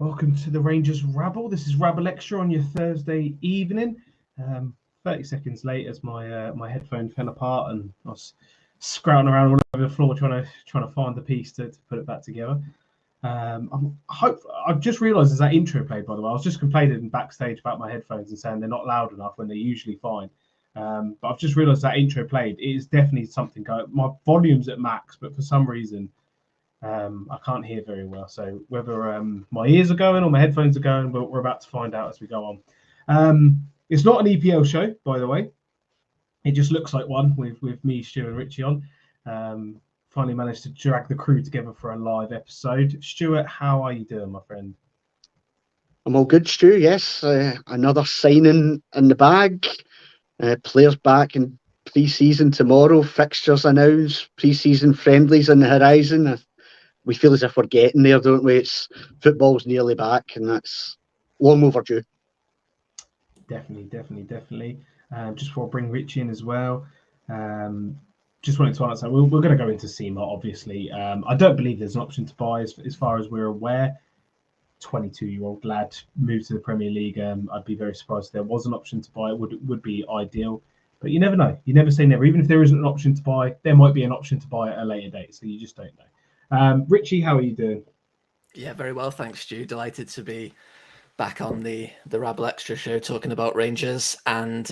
Welcome to the Rangers Rabble. This is Rabble Extra on your Thursday evening. 30 seconds late as my headphone fell apart and I was scrouting around all over the floor trying to find the piece to put it back together. I've just realised there's that intro played, by the way. I was just complaining backstage about my headphones and saying they're not loud enough when they're usually fine. But I've just realised that intro played. It is definitely something going. My volume's at max, but for some reason I can't hear very well. So whether my ears are going or my headphones are going, we're about to find out as we go on. It's not an EPL show, by the way. It just looks like one with me, Stu, and Richie on. Finally managed to drag the crew together for a live episode. Stuart, how are you doing, my friend? I'm all good, Stu. Yes, another signing in the bag. Players back in pre-season tomorrow. Fixtures announced. Pre-season friendlies on the horizon. We feel as if we're getting there, don't we? Football's nearly back, and that's long overdue. Definitely. Just before I bring Richie in as well, just wanted to answer. We're going to go into Sima, obviously. I don't believe there's an option to buy, as far as we're aware. 22-year-old lad moved to the Premier League. I'd be very surprised if there was an option to buy. It would be ideal, but you never know. You never say never. Even if there isn't an option to buy, there might be an option to buy at a later date. So you just don't know. Richie, how are you doing? Yeah, very well, thanks, Stu. Delighted to be back on the Rabble Extra show talking about Rangers, and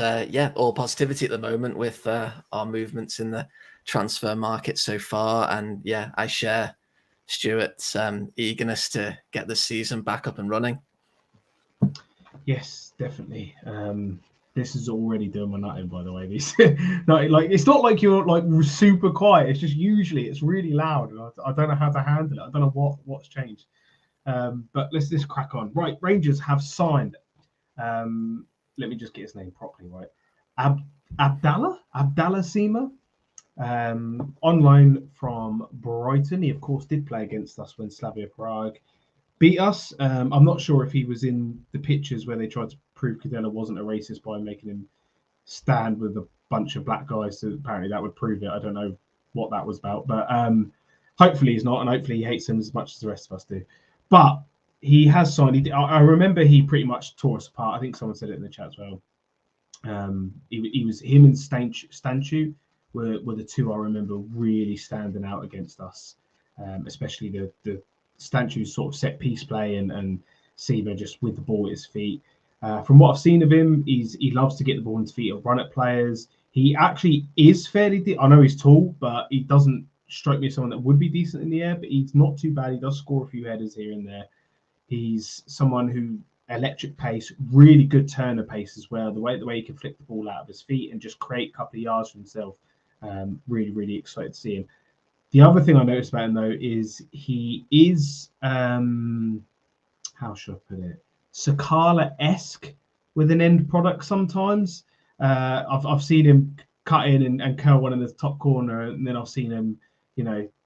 all positivity at the moment with our movements in the transfer market so far. And yeah, I share Stuart's eagerness to get the season back up and running. Yes, definitely. This is already doing my nut in, by the way. Like it's not like you're like super quiet. It's just usually it's really loud, and I don't know how to handle it. I don't know what's changed. But let's just crack on. Right, Rangers have signed. Let me just get his name properly right. Abdallah Sima. On loan from Brighton. He, of course, did play against us when Slavia Prague beat us. I'm not sure if he was in the pictures where they tried to prove Cadella wasn't a racist by making him stand with a bunch of black guys. So apparently that would prove it. I don't know what that was about. But hopefully he's not, and hopefully he hates him as much as the rest of us do. But he has signed. I remember he pretty much tore us apart. I think someone said it in the chat as well. He was him and Stanchu were the two I remember really standing out against us, especially the Stanchu's sort of set piece play and Sima just with the ball at his feet. From what I've seen of him, he loves to get the ball in his feet and run at players. He actually is fairly. I know he's tall, but he doesn't strike me as someone that would be decent in the air. But he's not too bad. He does score a few headers here and there. He's someone who electric pace, really good turner pace as well. The way he can flick the ball out of his feet and just create a couple of yards for himself. Really excited to see him. The other thing I noticed about him though is he is how should I put it, Sakala-esque with an end product sometimes. I've seen him cut in and curl one in the top corner, and then I've seen him,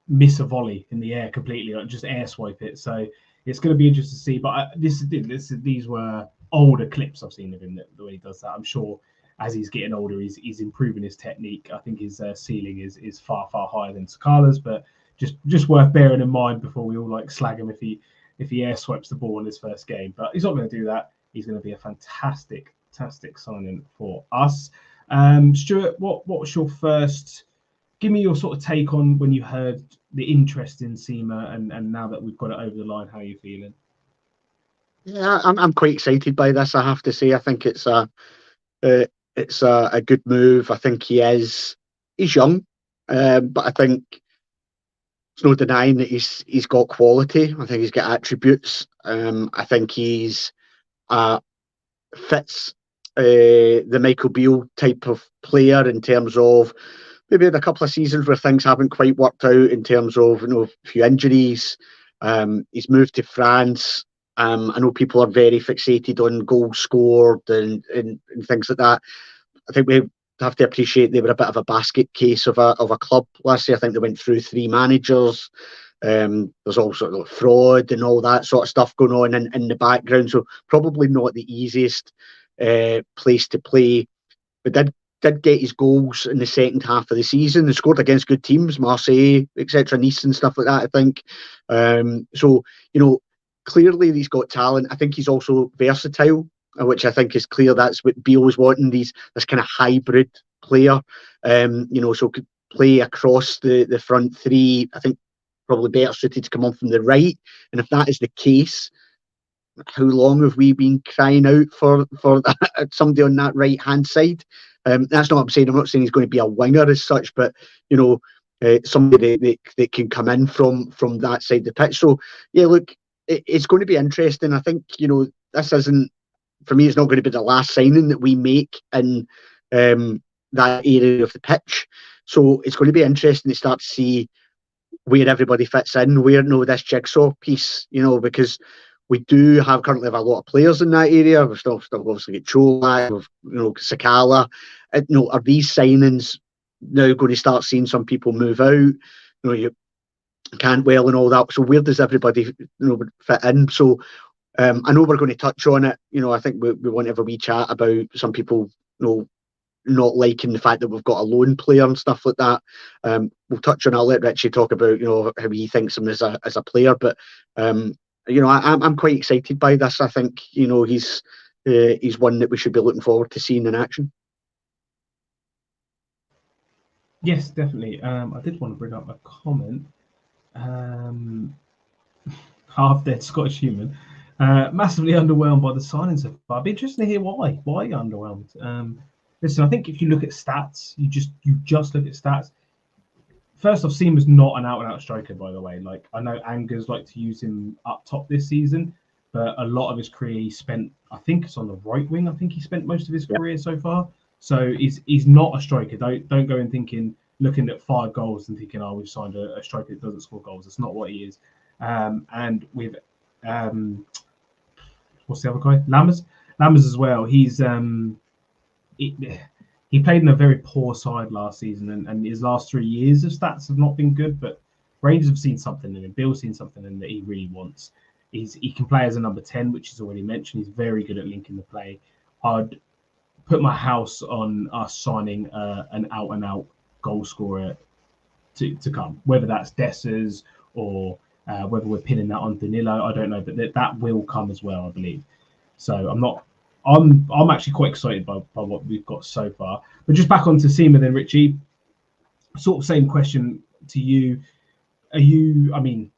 miss a volley in the air completely, like just air swipe it. So it's going to be interesting to see. But these were older clips I've seen of him, the way he does that. I'm sure as he's getting older, he's improving his technique. I think his ceiling is far higher than Sakala's, but just worth bearing in mind before we all like slag him if he air swipes the ball in his first game. But he's not going to do that. He's going to be a fantastic signing for us. Stuart, what was your first? Give me your sort of take on when you heard the interest in Sima, and now that we've got it over the line, how are you feeling? Yeah, I'm quite excited by this. I have to say, I think it's a good move. I think he's young, but I think there's no denying that he's got quality. I think he's got attributes. I think he's fits the Michael Beale type of player in terms of maybe had a couple of seasons where things haven't quite worked out in terms of a few injuries. He's moved to France. I know people are very fixated on goals scored and things like that. I think we have to appreciate they were a bit of a basket case of a club last year. I think they went through 3 managers. There's also fraud and all that sort of stuff going on in the background. So probably not the easiest place to play. But did get his goals in the second half of the season and scored against good teams, Marseille, etc., Nice and stuff like that, I think. So, clearly he's got talent. I think he's also versatile, which I think is clear. That's what Beale was wanting, this kind of hybrid player, so could play across the front three. I think probably better suited to come on from the right. And if that is the case, how long have we been crying out for somebody on that right hand side? That's not what I'm saying. I'm not saying he's going to be a winger as such, but somebody that can come in from that side of the pitch. So yeah, look, it's going to be interesting. I think this isn't, for me, it's not going to be the last signing that we make in that area of the pitch. So it's going to be interesting to start to see where everybody fits in, where this jigsaw piece, because we do currently have a lot of players in that area. We've still obviously got Cholak, we've Sakala. Are these signings now going to start seeing some people move out? You Cantwell and all that. So where does everybody fit in? So I know we're going to touch on it. I think we want to have a wee chat about some people not liking the fact that we've got a lone player and stuff like that. We'll touch on. I'll let Richie talk about how he thinks him as a player, but I'm quite excited by this. I think he's one that we should be looking forward to seeing in action. Yes, definitely. I did want to bring up a comment. Half dead Scottish human. Massively underwhelmed by the signings so far. I'd be interested to hear why. Why you're underwhelmed? Listen, I think if you look at stats, you just look at stats. First off, Sima's not an out-and-out striker, by the way. Like, I know Angers like to use him up top this season, but a lot of his career he spent, I think it's on the right wing. I think he spent most of his career so far. So he's not a striker. Don't go in looking at 5 goals and thinking, we've signed a striker that doesn't score goals. That's not what he is. And with what's the other guy? Lammers as well. He played in a very poor side last season, and his last 3 years of stats have not been good. But Rangers have seen something in him. Bill's seen something in him that he really wants. He can play as a number 10, which is already mentioned. He's very good at linking the play. I'd put my house on us signing an out-and-out goal scorer to come, whether that's Dessers or whether we're pinning that on Danilo. I don't know, but that will come as well, I believe. So I'm actually quite excited by what we've got so far. But just back onto Sima then, Richie. Sort of same question to you. We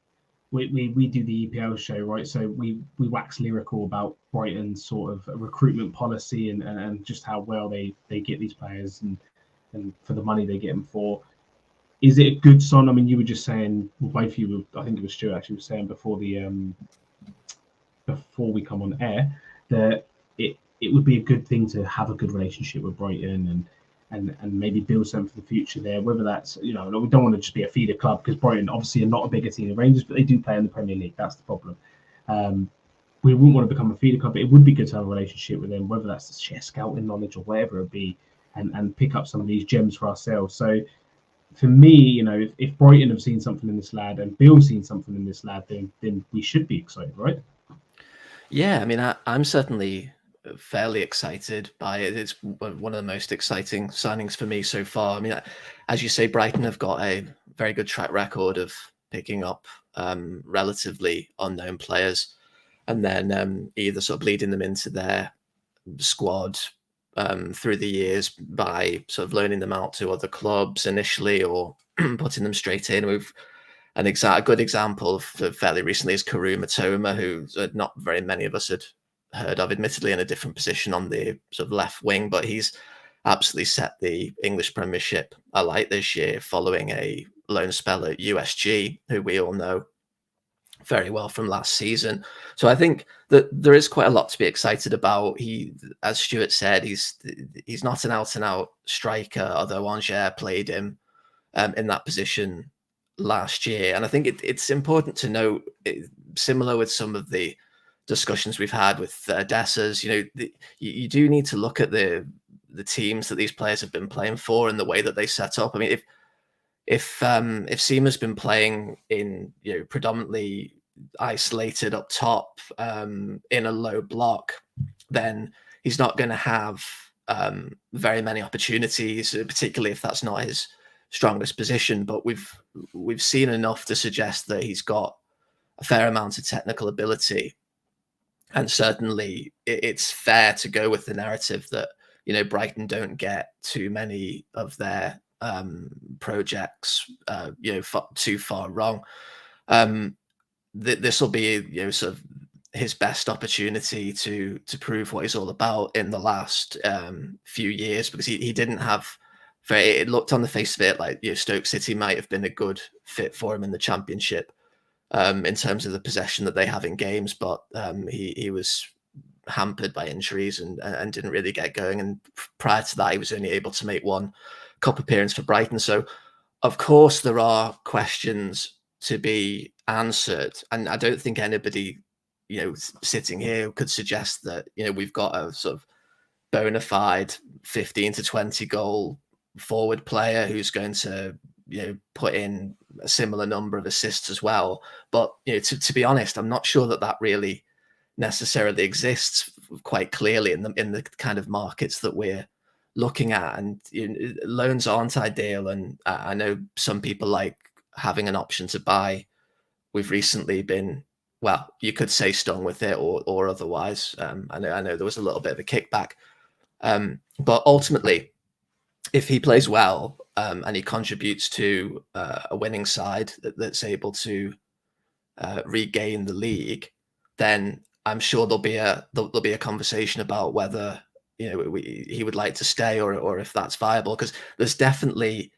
do the EPL show, right? So we wax lyrical about Brighton's sort of recruitment policy and just how well they get these players and for the money they get them for. Is it a good sign? I mean, you were just saying, well, both of you, I think it was Stuart actually was saying before we come on air, that it would be a good thing to have a good relationship with Brighton and maybe build something for the future there. Whether that's, we don't want to just be a feeder club, because Brighton obviously are not a bigger team than Rangers, but they do play in the Premier League. That's the problem. We wouldn't want to become a feeder club, but it would be good to have a relationship with them, whether that's to share scouting knowledge or whatever it be, and pick up some of these gems for ourselves. So for me, if Brighton have seen something in this lad and Bill's seen something in this lad, then we should be excited, right? Yeah, I mean, I'm certainly fairly excited by it. It's one of the most exciting signings for me so far. I mean, as you say, Brighton have got a very good track record of picking up relatively unknown players and then either sort of leading them into their squad through the years by sort of loaning them out to other clubs initially or putting them straight in. We've a good example of fairly recently is Karu Matoma, who not very many of us had heard of, admittedly in a different position on the sort of left wing, but he's absolutely set the English Premiership alight this year following a loan spell at USG, who we all know very well from last season. So I think that there is quite a lot to be excited about. He, as Stuart said, he's not an out-and-out striker, although Angers played him in that position last year. And I think it's important to note, similar with some of the discussions we've had with Dessers, you do need to look at the teams that these players have been playing for and the way that they set up. I mean, if Sima's been playing in predominantly isolated up top in a low block, then he's not going to have very many opportunities, particularly if that's not his strongest position. But we've seen enough to suggest that he's got fair amount of technical ability. And certainly it's fair to go with the narrative that, Brighton don't get too many of their projects, too far wrong. This will be, sort of his best opportunity to prove what he's all about in the last few years, because he didn't have it looked on the face of it like Stoke City might have been a good fit for him in the Championship in terms of the possession that they have in games, but he was hampered by injuries and didn't really get going, and prior to that he was only able to make one cup appearance for Brighton. So of course there are questions to be answered, and I don't think anybody sitting here could suggest that we've got a sort of bona fide 15 to 20 goal forward player who's going to put in a similar number of assists as well. But to be honest, I'm not sure that really necessarily exists quite clearly in the kind of markets that we're looking at. And loans aren't ideal, and I know some people like having an option to buy. We've recently been, well, you could say stung with it or otherwise. I know there was a little bit of a kickback, but ultimately, if he plays well and he contributes to a winning side that's able to regain the league, then I'm sure there'll be a conversation about whether he would like to stay or if that's viable. Because there's definitely,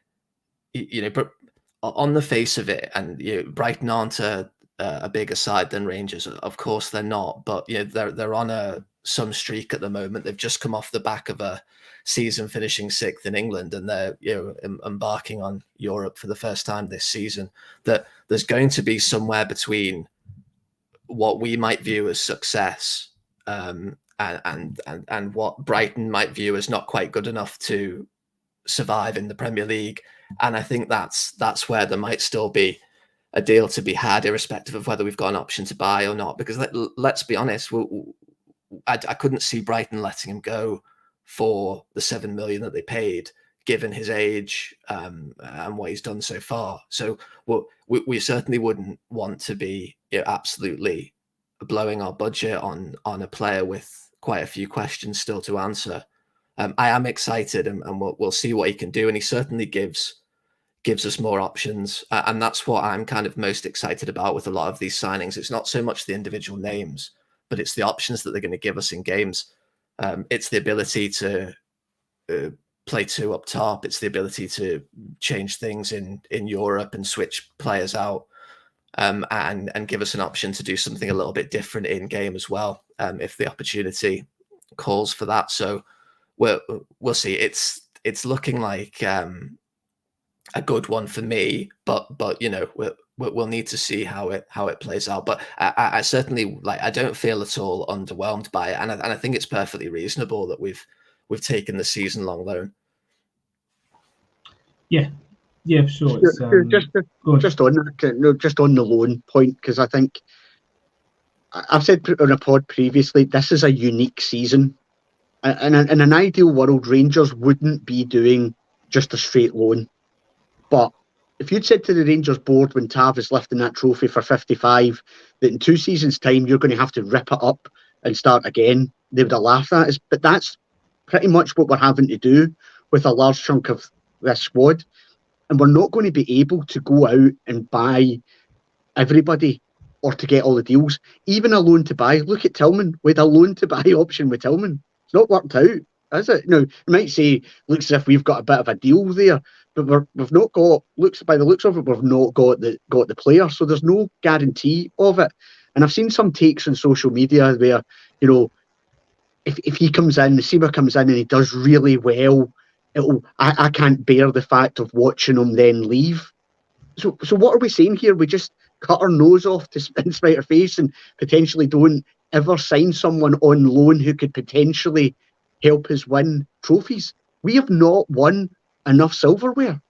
on the face of it, and Brighton aren't a bigger side than Rangers. Of course they're not, but they're on some streak at the moment. They've just come off the back of a season finishing 6th in England, and they're embarking on Europe for the first time this season. That there's going to be somewhere between what we might view as success and what Brighton might view as not quite good enough to survive in the Premier League. And I think that's where there might still be a deal to be had, irrespective of whether we've got an option to buy or not. Because let's be honest, I couldn't see Brighton letting him go for the 7 million that they paid, given his age and what he's done so far. So we certainly wouldn't want to be absolutely blowing our budget on a player with quite a few questions still to answer. I am excited, and we'll see what he can do. And he certainly gives us more options. And that's what I'm kind of most excited about with a lot of these signings. It's not so much the individual names, but it's the options that they're going to give us in games. It's the ability to play two up top. It's the ability to change things in Europe and switch players out, and give us an option to do something a little bit different in game as well, if the opportunity calls for that. So we'll see. It's looking like a good one for me, but we'll need to see how it plays out. But I certainly I don't feel at all underwhelmed by it, and I think it's perfectly reasonable that we've taken the season-long loan. Yeah, for sure. It's, just on the loan point, because I think I've said on a pod previously, this is a unique season. In an ideal world, Rangers wouldn't be doing just a straight loan. But if you'd said to the Rangers board when Tav is lifting that trophy for 55 that in 2 seasons' time you're going to have to rip it up and start again, they would have laughed at us. But that's pretty much what we're having to do with a large chunk of this squad. And we're not going to be able to go out and buy everybody or to get all the deals. Even a loan to buy. Look at Tillman. We had a loan to buy option with Tillman. It's not worked out, is it? Now, you might say, looks as if we've got a bit of a deal there, but we've not got, by the looks of it, we've not got the player, so there's no guarantee of it. And I've seen some takes on social media where, if he comes in, Sima comes in and he does really well, I can't bear the fact of watching him then leave. So what are we saying here? We just cut our nose off to spite our face and potentially don't ever sign someone on loan who could potentially help us win trophies. We have not won enough silverware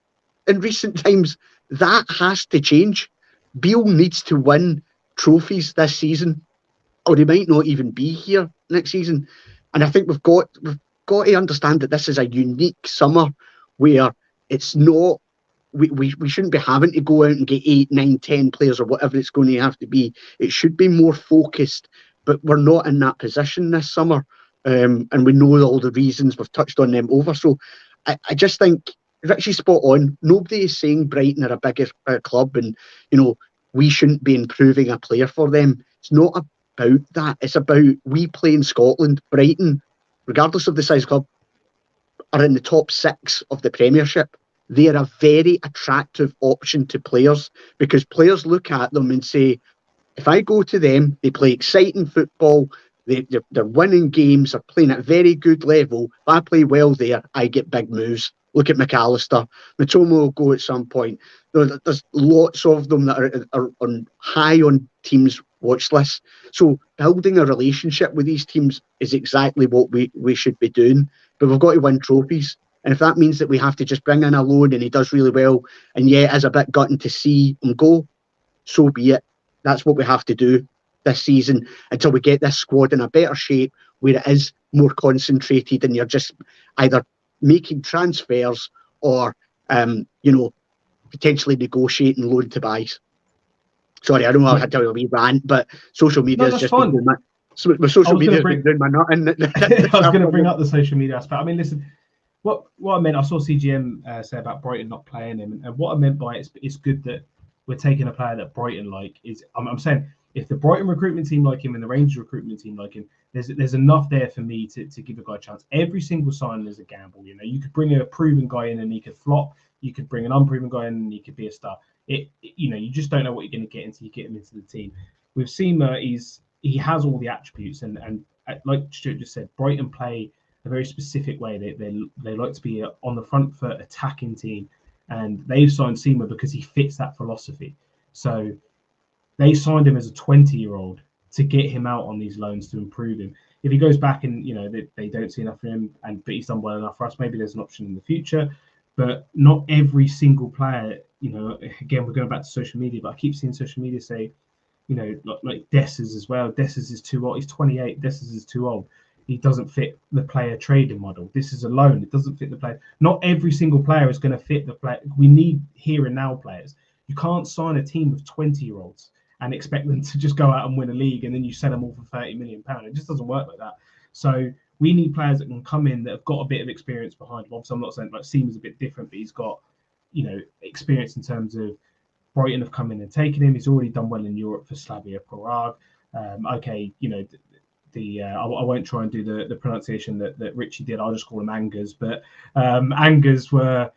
in recent times. That has to change. Beale needs to win trophies this season, or he might not even be here next season. And I think we've got to understand that this is a unique summer where it's not we shouldn't be having to go out and get 8, 9, 10 players or whatever it's going to have to be. It should be more focused, but we're not in that position this summer. And we know all the reasons. We've touched on them over. So I just think Richie's spot on. Nobody is saying Brighton are a bigger club and, we shouldn't be improving a player for them. It's not about that. It's about we play in Scotland. Brighton, regardless of the size club, are in the top 6 of the Premiership. They are a very attractive option to players because players look at them and say, if I go to them, they play exciting football, they're winning games, they're playing at a very good level. If I play well there, I get big moves. Look at McAllister. Matoma will go at some point. There's lots of them that are on high on teams' watch lists. So building a relationship with these teams is exactly what we should be doing. But we've got to win trophies. And if that means that we have to just bring in a loan and he does really well, and it is a bit gutting to see him go, so be it. That's what we have to do this season until we get this squad in a better shape where it is more concentrated and you're just either making transfers or, potentially negotiating loan to buys. Sorry, I know I had to tell you a wee rant, but social media is just fun. doing my social media has been doing my nut. I was going to bring up the social media aspect. I mean, listen, what I meant, I saw CGM say about Brighton not playing him, and what I meant by it's good that we're taking a player that Brighton like. I'm saying if the Brighton recruitment team like him and the Rangers recruitment team like him, there's enough there for me to give a guy a chance. Every single signing is a gamble. You could bring a proven guy in and he could flop. You could bring an unproven guy in and he could be a star. You just don't know what you're going to get until you get him into the team. With Sima, he has all the attributes, and like Stuart just said, Brighton play a very specific way. They like to be on the front foot attacking team, and they've signed Sima because he fits that philosophy. So they signed him as a 20-year-old to get him out on these loans to improve him. If he goes back and they don't see enough for him, but he's done well enough for us, maybe there's an option in the future. But not every single player. Again, we're going back to social media, but I keep seeing social media say, like Dessers as well. Dessers is too old. He's 28. Dessers is too old. He doesn't fit the player trading model. This is a loan. It doesn't fit the player. Not every single player is going to fit the player. We need here and now players. You can't sign a team of 20-year-olds and expect them to just go out and win a league and then you sell them all for £30 million. It just doesn't work like that. So we need players that can come in that have got a bit of experience behind them. Obviously, I'm not saying like Sima's a bit different, but he's got, experience in terms of Brighton have come in and taken him. He's already done well in Europe for Slavia Prague. I won't try and do the pronunciation that Richie did. I'll just call him Angers. But Angers were,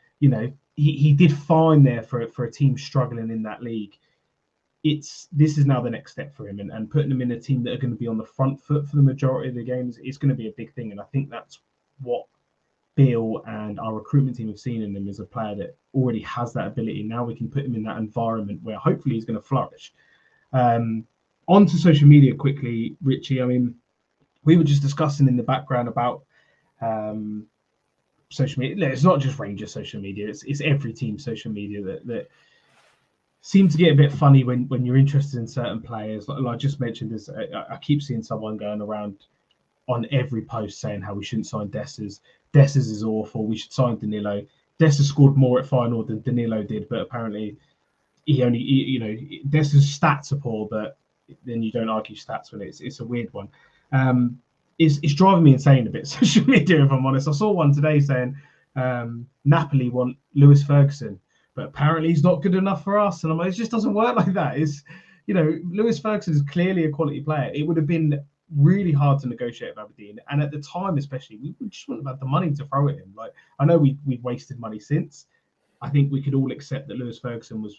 he did fine there for a team struggling in that league. This is now the next step for him, and putting him in a team that are going to be on the front foot for the majority of the games is going to be a big thing. And I think that's what Bill and our recruitment team have seen in him, as a player that already has that ability. Now we can put him in that environment where hopefully he's going to flourish. Onto social media quickly, Richie. I mean, we were just discussing in the background about social media. It's not just Rangers social media. It's every team's social media that seem to get a bit funny when you're interested in certain players. Like I just mentioned this, I keep seeing someone going around on every post saying how we shouldn't sign Dessers. Dessers is awful. We should sign Danilo. Dessers scored more at final than Danilo did, but apparently Dessers' stats are poor, but then you don't argue stats when it's a weird one. It's driving me insane a bit, social media, if I'm honest. I saw one today saying Napoli want Lewis Ferguson, but apparently he's not good enough for us. And I'm like, it just doesn't work like that. Lewis Ferguson is clearly a quality player. It would have been really hard to negotiate with Aberdeen, and at the time especially, we just wouldn't have had the money to throw at him. Like, I know we've wasted money since. I think we could all accept that Lewis Ferguson was,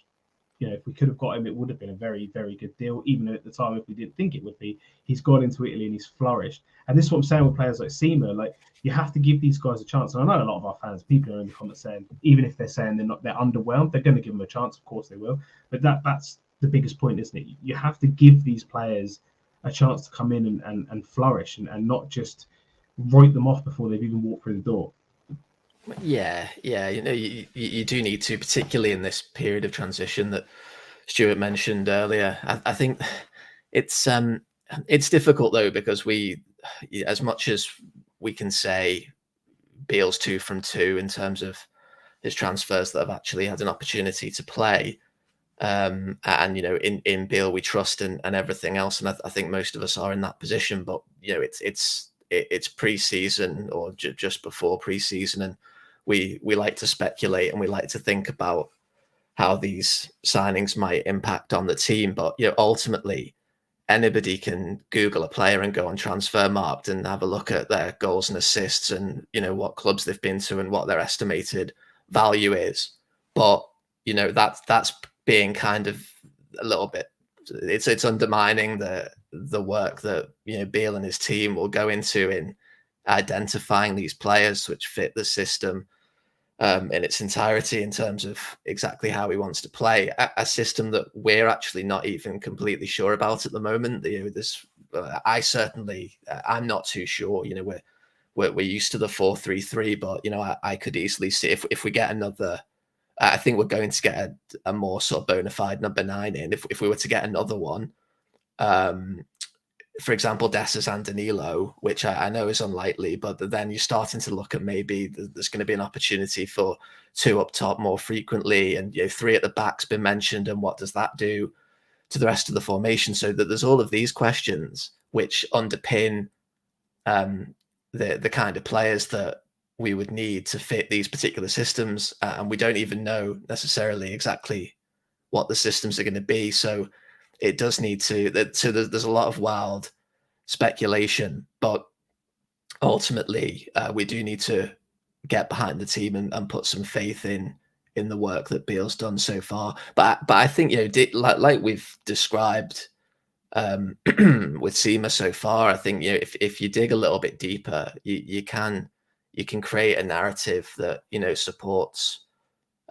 if we could have got him, it would have been a very, very good deal, even at the time if we didn't think it would be. He's gone into Italy and he's flourished. And this is what I'm saying with players like Sima. Like, you have to give these guys a chance. And I know a lot of our fans, people are in the comments saying, even if they're saying they're underwhelmed, they're going to give them a chance. Of course they will. But that's the biggest point, isn't it? You have to give these players a chance to come in and flourish and not just write them off before they've even walked through the door. Yeah. You do need to, particularly in this period of transition that Stuart mentioned earlier. I think it's difficult though, because we, as much as we can say Beale's 2 from 2 in terms of is transfers that have actually had an opportunity to play. And in Beale we trust and everything else, and I think most of us are in that position. But it's pre-season or just before pre-season, and we like to speculate and we like to think about how these signings might impact on the team. But ultimately, anybody can Google a player and go on Transfermarkt and have a look at their goals and assists and what clubs they've been to and what their estimated value is. But that's being kind of a little bit, it's undermining the work that Beale and his team will go into in identifying these players which fit the system in its entirety in terms of exactly how he wants to play a system that we're actually not even completely sure about at the moment. I'm not too sure. We're used to the 4-3-3, but I could easily see if we get another. I think we're going to get a more sort of bona fide number 9 in. If we were to get another one, for example, Dessers and Danilo, which I know is unlikely, but then you're starting to look at maybe there's going to be an opportunity for 2 up top more frequently, and 3 at the back's been mentioned, and what does that do to the rest of the formation? So that there's all of these questions which underpin the kind of players that we would need to fit these particular systems, and we don't even know necessarily exactly what the systems are going to be. So it does need to. So there's a lot of wild speculation, but ultimately we do need to get behind the team and put some faith in the work that Beale's done so far. But I think like we've described with Sima so far, I think if you dig a little bit deeper, you can create a narrative that supports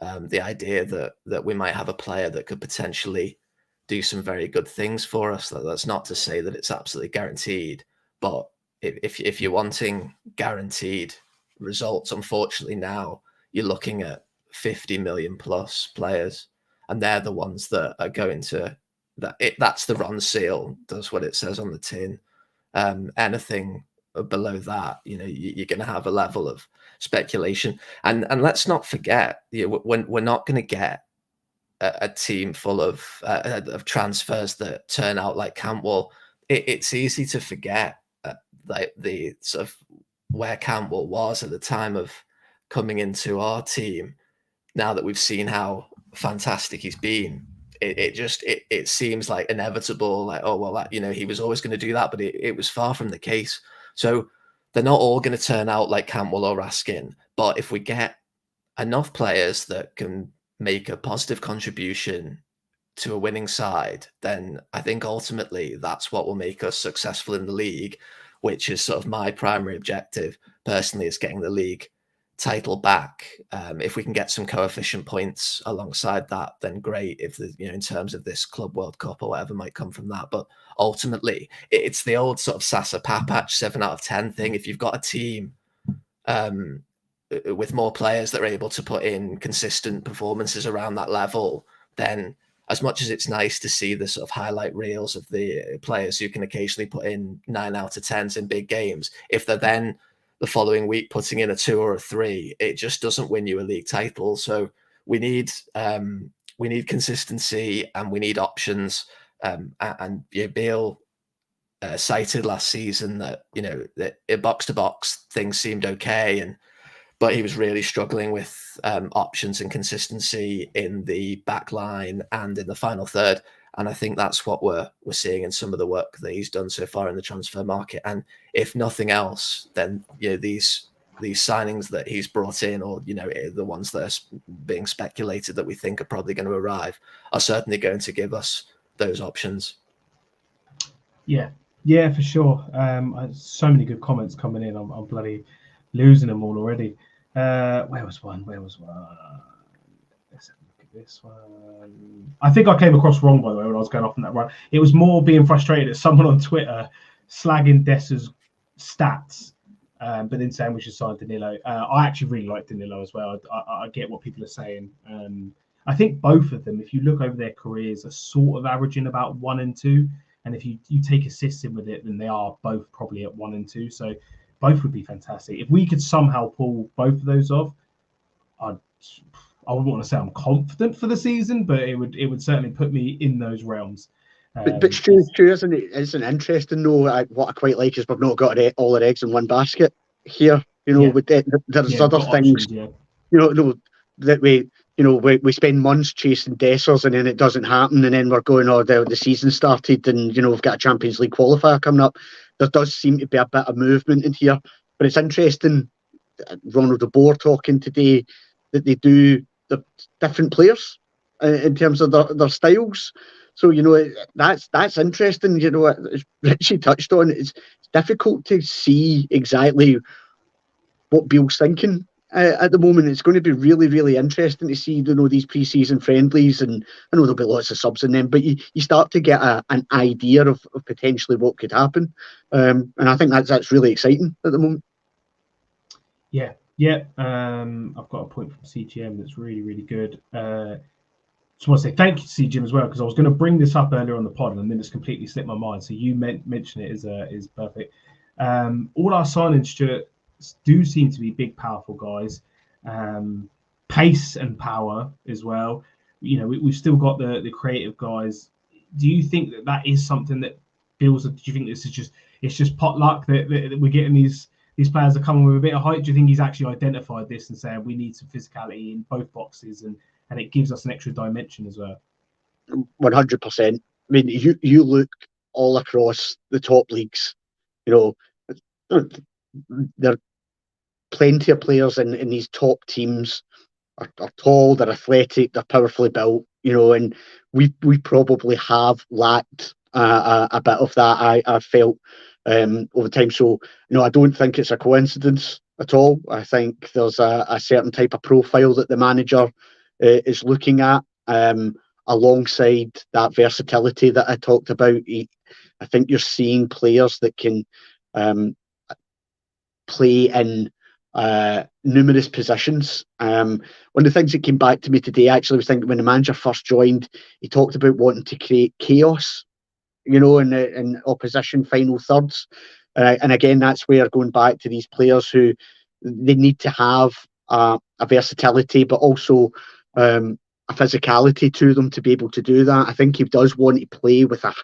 the idea that we might have a player that could potentially do some very good things for us. That's not to say that it's absolutely guaranteed, but if you're wanting guaranteed results, unfortunately now you're looking at 50 million plus players, and they're the ones that are going to that's the Ron-Seal, does what it says on the tin. Anything below that, you're going to have a level of speculation, and let's not forget, when we're not going to get a team full of transfers that turn out like Cantwell. It's easy to forget like the sort of where Cantwell was at the time of coming into our team. Now that we've seen how fantastic he's been, it seems like inevitable, like, oh well, that he was always going to do that, but it was far from the case. So they're not all going to turn out like Cantwell or Raskin, but if we get enough players that can make a positive contribution to a winning side, then I think ultimately that's what will make us successful in the league, which is sort of my primary objective personally, is getting the league title back. If we can get some coefficient points alongside that, then great. If in terms of this Club World Cup or whatever might come from that, but ultimately it's the old sort of Sasa Papac 7 out of 10 thing. If you've got a team with more players that are able to put in consistent performances around that level, then as much as it's nice to see the sort of highlight reels of the players who can occasionally put in 9 out of 10s in big games, if they're then the following week putting in a 2 or a 3, it just doesn't win you a league title. So we need consistency and we need options. And Beale cited last season that that box to box things seemed okay, but he was really struggling with options and consistency in the back line and in the final third. And I think that's what we're seeing in some of the work that he's done so far in the transfer market. And if nothing else, then these signings that he's brought in, or the ones that are being speculated that we think are probably going to arrive, are certainly going to give us those options. Yeah, for sure. So many good comments coming in. I'm bloody losing them all already. Where was one? Let's have a look at this one. I think I came across wrong, by the way, when I was going off on that run. It was more being frustrated at someone on Twitter slagging Dessers' stats, but then saying we should sign Danilo. I actually really like Danilo as well. I get what people are saying. I think both of them, if you look over their careers, are sort of averaging about 1 and 2. And if you take assists in with it, then they are both probably at 1 and 2. So both would be fantastic. If we could somehow pull both of those off, I'd I wouldn't want to say I'm confident for the season, but it would certainly put me in those realms. But Stu, isn't it interesting though? What I quite like is we've not got all our eggs in one basket here. You know, with there's other things. Options, you know, that we spend months chasing Dessers and then it doesn't happen, and then we're going, oh, the season started, and we've got a Champions League qualifier coming up. There does seem to be a bit of movement in here, but it's interesting. Ronald de Boer talking today that they do the different players in terms of their styles. So that's interesting. As Richie touched on, it's difficult to see exactly what Beale's thinking at the moment. It's going to be really, really interesting to see these pre-season friendlies, and I know there'll be lots of subs in them, but you start to get an idea of potentially what could happen, and I think that's really exciting at the moment. Yeah. I've got a point from CGM that's really, really good. Just want to say thank you to CGM as well, because I was going to bring this up earlier on the pod and then it's completely slipped my mind. So you mention it is perfect. All our signings, Stuart, do seem to be big, powerful guys. Pace and power as well. We've still got the creative guys. Do you think that is something that builds? Do you think this is just pot luck that we're getting these players are coming with a bit of height? Do you think he's actually identified this and saying we need some physicality in both boxes, and it gives us an extra dimension as well? 100%. I mean, you look all across the top leagues, there are plenty of players in these top teams are tall, they're athletic, they're powerfully built, and we probably have lacked a bit of that. I felt over time. So I don't think it's a coincidence at all. I think there's a certain type of profile that the manager is looking at, alongside that versatility that I talked about. I think you're seeing players that can play in numerous positions. One of the things that came back to me today, actually, was thinking when the manager first joined, he talked about wanting to create chaos, in opposition final thirds. And again, that's where, going back to these players who they need to have a versatility, but also a physicality to them to be able to do that. I think he does want to play with that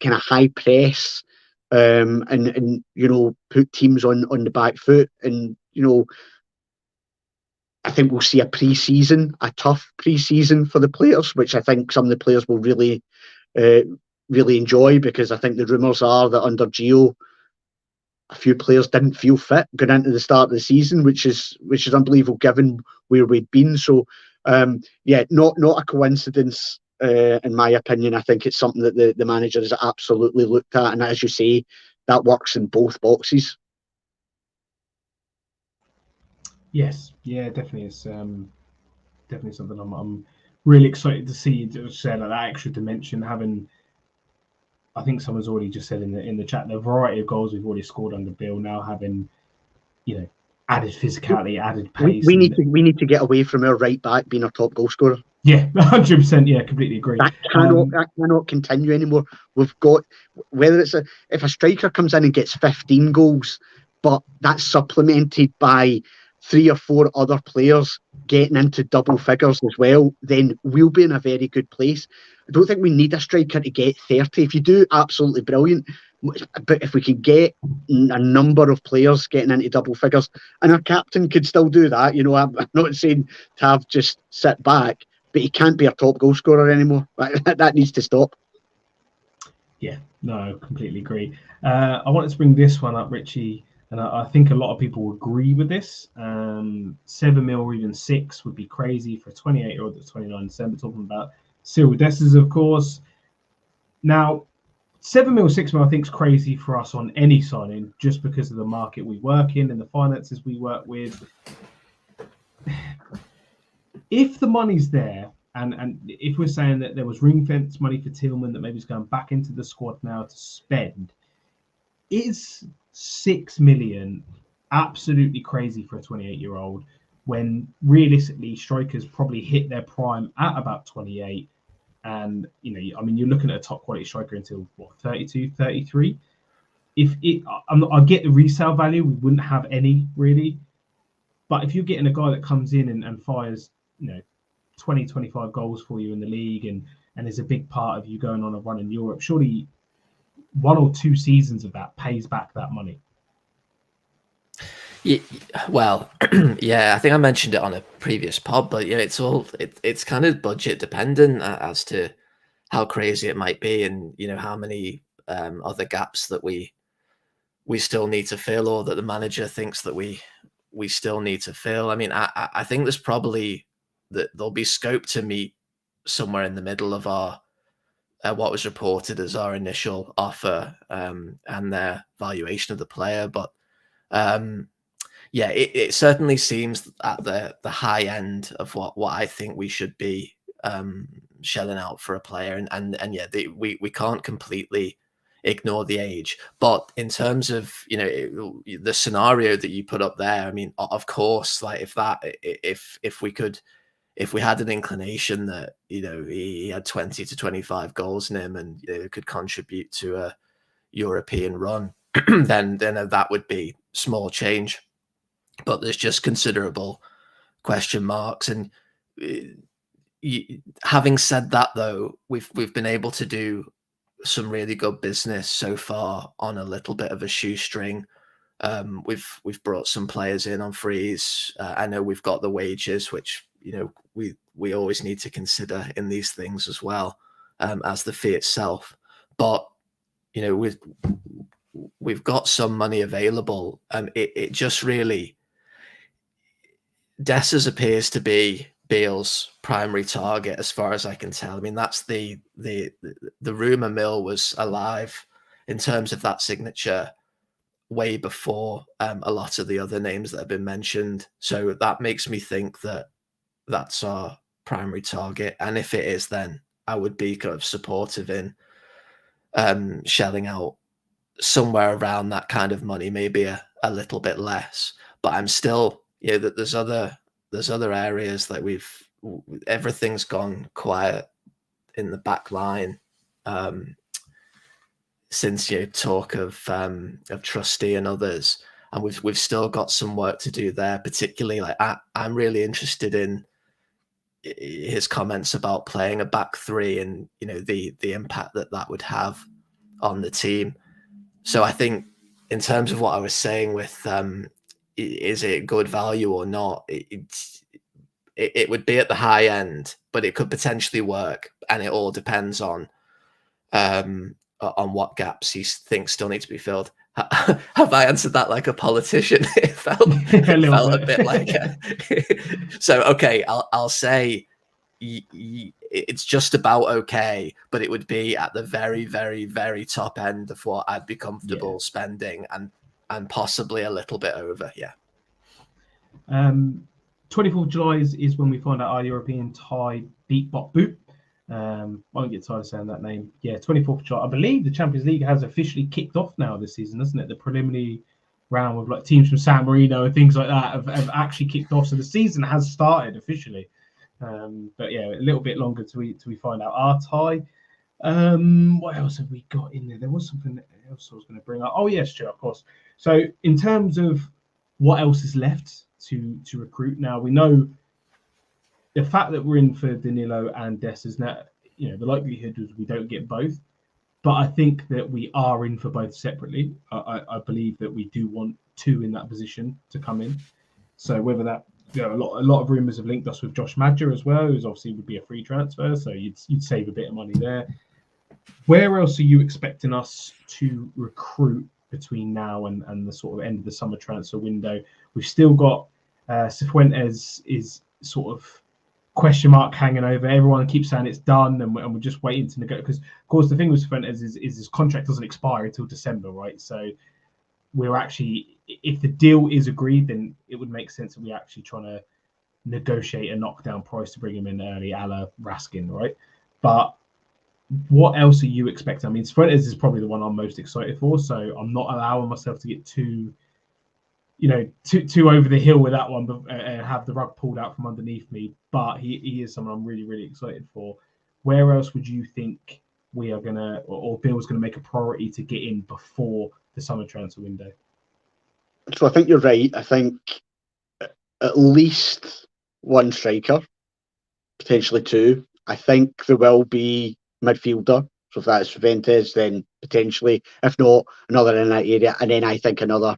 kind of high press, and put teams on the back foot. And I think we'll see a tough pre-season for the players, which I think some of the players will really enjoy, because I think the rumours are that under Gio, a few players didn't feel fit going into the start of the season, which is unbelievable given where we've been. So not a coincidence, in my opinion. I think it's something that the manager has absolutely looked at, and as you say, that works in both boxes. Yes, yeah, definitely. It's definitely something I'm really excited to see. Share that extra dimension, having. I think someone's already just said in the chat, the variety of goals we've already scored under Bill, now having, added physicality, added pace. We need to get away from our right back being our top goal scorer. Yeah, 100%. Yeah, completely agree. That cannot continue anymore. We've got, whether it's if a striker comes in and gets 15 goals, but that's supplemented by 3 or 4 other players getting into double figures as well, then we'll be in a very good place. I don't think we need a striker to get 30. If you do, absolutely brilliant. But if we can get a number of players getting into double figures, and our captain could still do that, I'm not saying to have just sit back, but he can't be our top goal scorer anymore. That needs to stop. Yeah, no, completely agree. I wanted to bring this one up, Richie, and I think a lot of people agree with this. 7 mil or even 6 would be crazy for a 28-year-old that's 29 December, talking about Cyril Dessers, of course. Now, 7 mil, 6 mil, I think is crazy for us on any signing, just because of the market we work in and the finances we work with. If the money's there, and if we're saying that there was ring fence money for Tillman that maybe is going back into the squad now to spend, is 6 million absolutely crazy for a 28-year-old when realistically strikers probably hit their prime at about 28? And you're looking at a top quality striker until 32, 33. I get the resale value, we wouldn't have any really, But if you're getting a guy that comes in and fires, 20, 25 goals for you in the league and is a big part of you going on a run in Europe, surely 1 or 2 seasons of that pays back that money. Yeah, well, yeah, I think I mentioned it on a previous pod, but it's kind of budget dependent as to how crazy it might be, and how many other gaps that we still need to fill, or that the manager thinks that we still need to fill. I mean, I think there's probably that there'll be scope to meet somewhere in the middle of our what was reported as our initial offer and their valuation of the player, but yeah, it certainly seems at the high end of what I think we should be shelling out for a player, and yeah, we can't completely ignore the age. But in terms of the scenario that you put up there, I mean, of course, like if we had an inclination that he had 20 to 25 goals in him and could contribute to a European run, then that would be small change. But there's just considerable question marks. And having said that, though, we've been able to do some really good business so far on a little bit of a shoestring. We've brought some players in on frees. I know we've got the wages, which we always need to consider in these things as well, as the fee itself. But we've got some money available. It just really, Dessers appears to be Beale's primary target, as far as I can tell. I mean, that's the rumor mill was alive in terms of that signature way before a lot of the other names that have been mentioned. So that makes me think that that's our primary target. And if it is, then I would be kind of supportive in shelling out somewhere around that kind of money, maybe a little bit less. But I'm still, that there's other areas that everything's gone quiet in the back line since talk of Trustee and others, and we've still got some work to do there. Particularly, like I'm really interested in his comments about playing a back three and the impact that would have on the team. So I think in terms of what I was saying with is it good value or not, it would be at the high end, but it could potentially work, and it all depends on what gaps he thinks still need to be filled. Have I answered that like a politician? It felt a bit like so okay, I'll say it's just about okay, but it would be at the very, very, very top end of what I'd be comfortable spending, and possibly a little bit over. 24th of July is when we find out our European tie beat Bot Boot. I won't get tired of saying that name. 24th of July. I believe the Champions League has officially kicked off now this season, hasn't it? The preliminary round with like teams from San Marino and things like that have actually kicked off. So the season has started officially. But a little bit longer till we find out our tie. What else have we got in there? There was something else I was going to bring up. Oh yes, Stuart, of course. So in terms of what else is left to recruit now, we know the fact that we're in for Danilo and Dessers now. The likelihood is we don't get both, but I think that we are in for both separately. I believe that we do want two in that position to come in. So whether that, a lot of rumours have linked us with Josh Madger as well, who's obviously would be a free transfer, so you'd save a bit of money there. Where else are you expecting us to recruit between now and the sort of end of the summer transfer window? We've still got Cifuentes is sort of question mark hanging over. Everyone keeps saying it's done, and we're just waiting to negotiate. Because of course the thing with Cifuentes is his contract doesn't expire until December, right? So we're actually, if the deal is agreed, then it would make sense that we actually trying to negotiate a knockdown price to bring him in early, a la Raskin, right? But what else are you expecting? I mean, Cifuentes is probably the one I'm most excited for, so I'm not allowing myself to get too over the hill with that one and have the rug pulled out from underneath me. But he is someone I'm really, really excited for. Where else would you think we are going to, or Bill's going to make a priority to get in before the summer transfer window? So I think you're right. I think at least one striker, potentially two. I think there will be midfielder. So if that's Juventus, then potentially. If not, another in that area, and then I think another